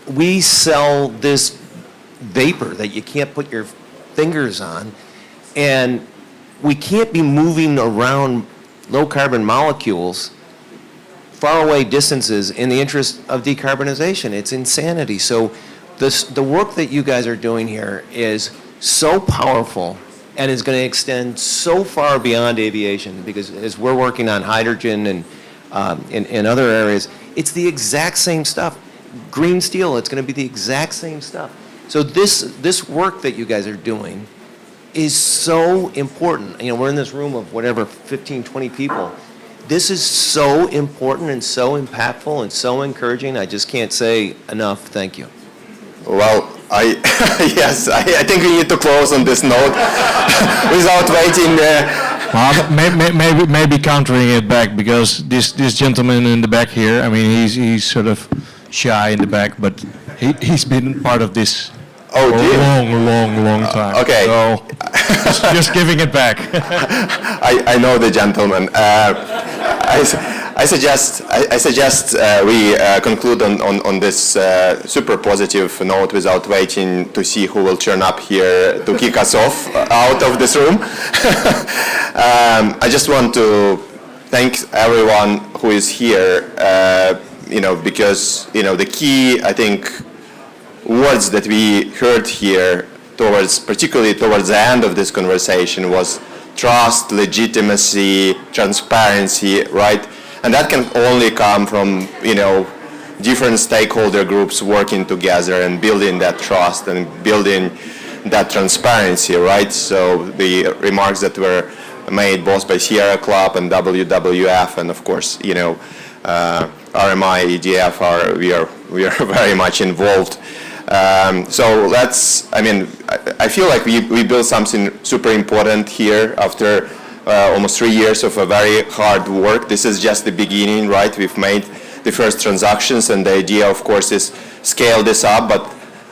We sell this vapor that you can't put your fingers on, and we can't be moving around low carbon molecules far away distances in the interest of decarbonization. It's insanity. So the work that you guys are doing here is so powerful and is going to extend so far beyond aviation, because as we're working on hydrogen and in other areas, it's the exact same stuff. Green steel, it's going to be the exact same stuff. So this work that you guys are doing is so important. You know, we're in this room of whatever, 15, 20 people. This is so important and so impactful and so encouraging. I just can't say enough thank you. Well, yes, I think we need to close on this note without waiting. Maybe countering it back, because this gentleman in the back here, I mean, he's sort of shy in the back, but he's been part of this for a long time. Okay. So just giving it back. I know the gentleman. I suggest we conclude on this super positive note without waiting to see who will turn up here to kick us off out of this room. I just want to thank everyone who is here, because, the key, I think, words that we heard here particularly towards the end of this conversation was trust, legitimacy, transparency, right? And that can only come from, different stakeholder groups working together and building that trust and building that transparency, right? So the remarks that were made both by Sierra Club and WWF, and of course, RMI, EDF, we are very much involved. So I feel like we built something super important here after almost 3 years of a very hard work. This is just the beginning, right? We've made the first transactions, and the idea, of course, is scale this up, but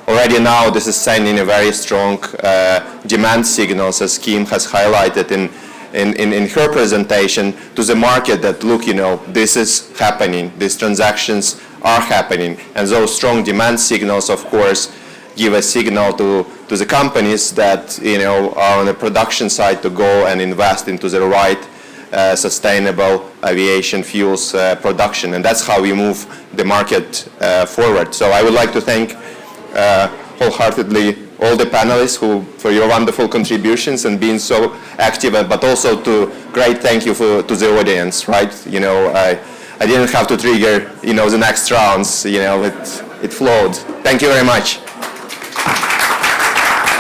already now this is sending a very strong demand signals, as Kim has highlighted in her presentation, to the market that, look, this is happening, these transactions are happening, and those strong demand signals, of course, give a signal to the companies that, are on the production side to go and invest into the right sustainable aviation fuels production, and that's how we move the market forward. So I would like to thank wholeheartedly all the panelists for your wonderful contributions and being so active, but also great thank you to the audience, right? I didn't have to trigger, the next rounds, it flowed. Thank you very much.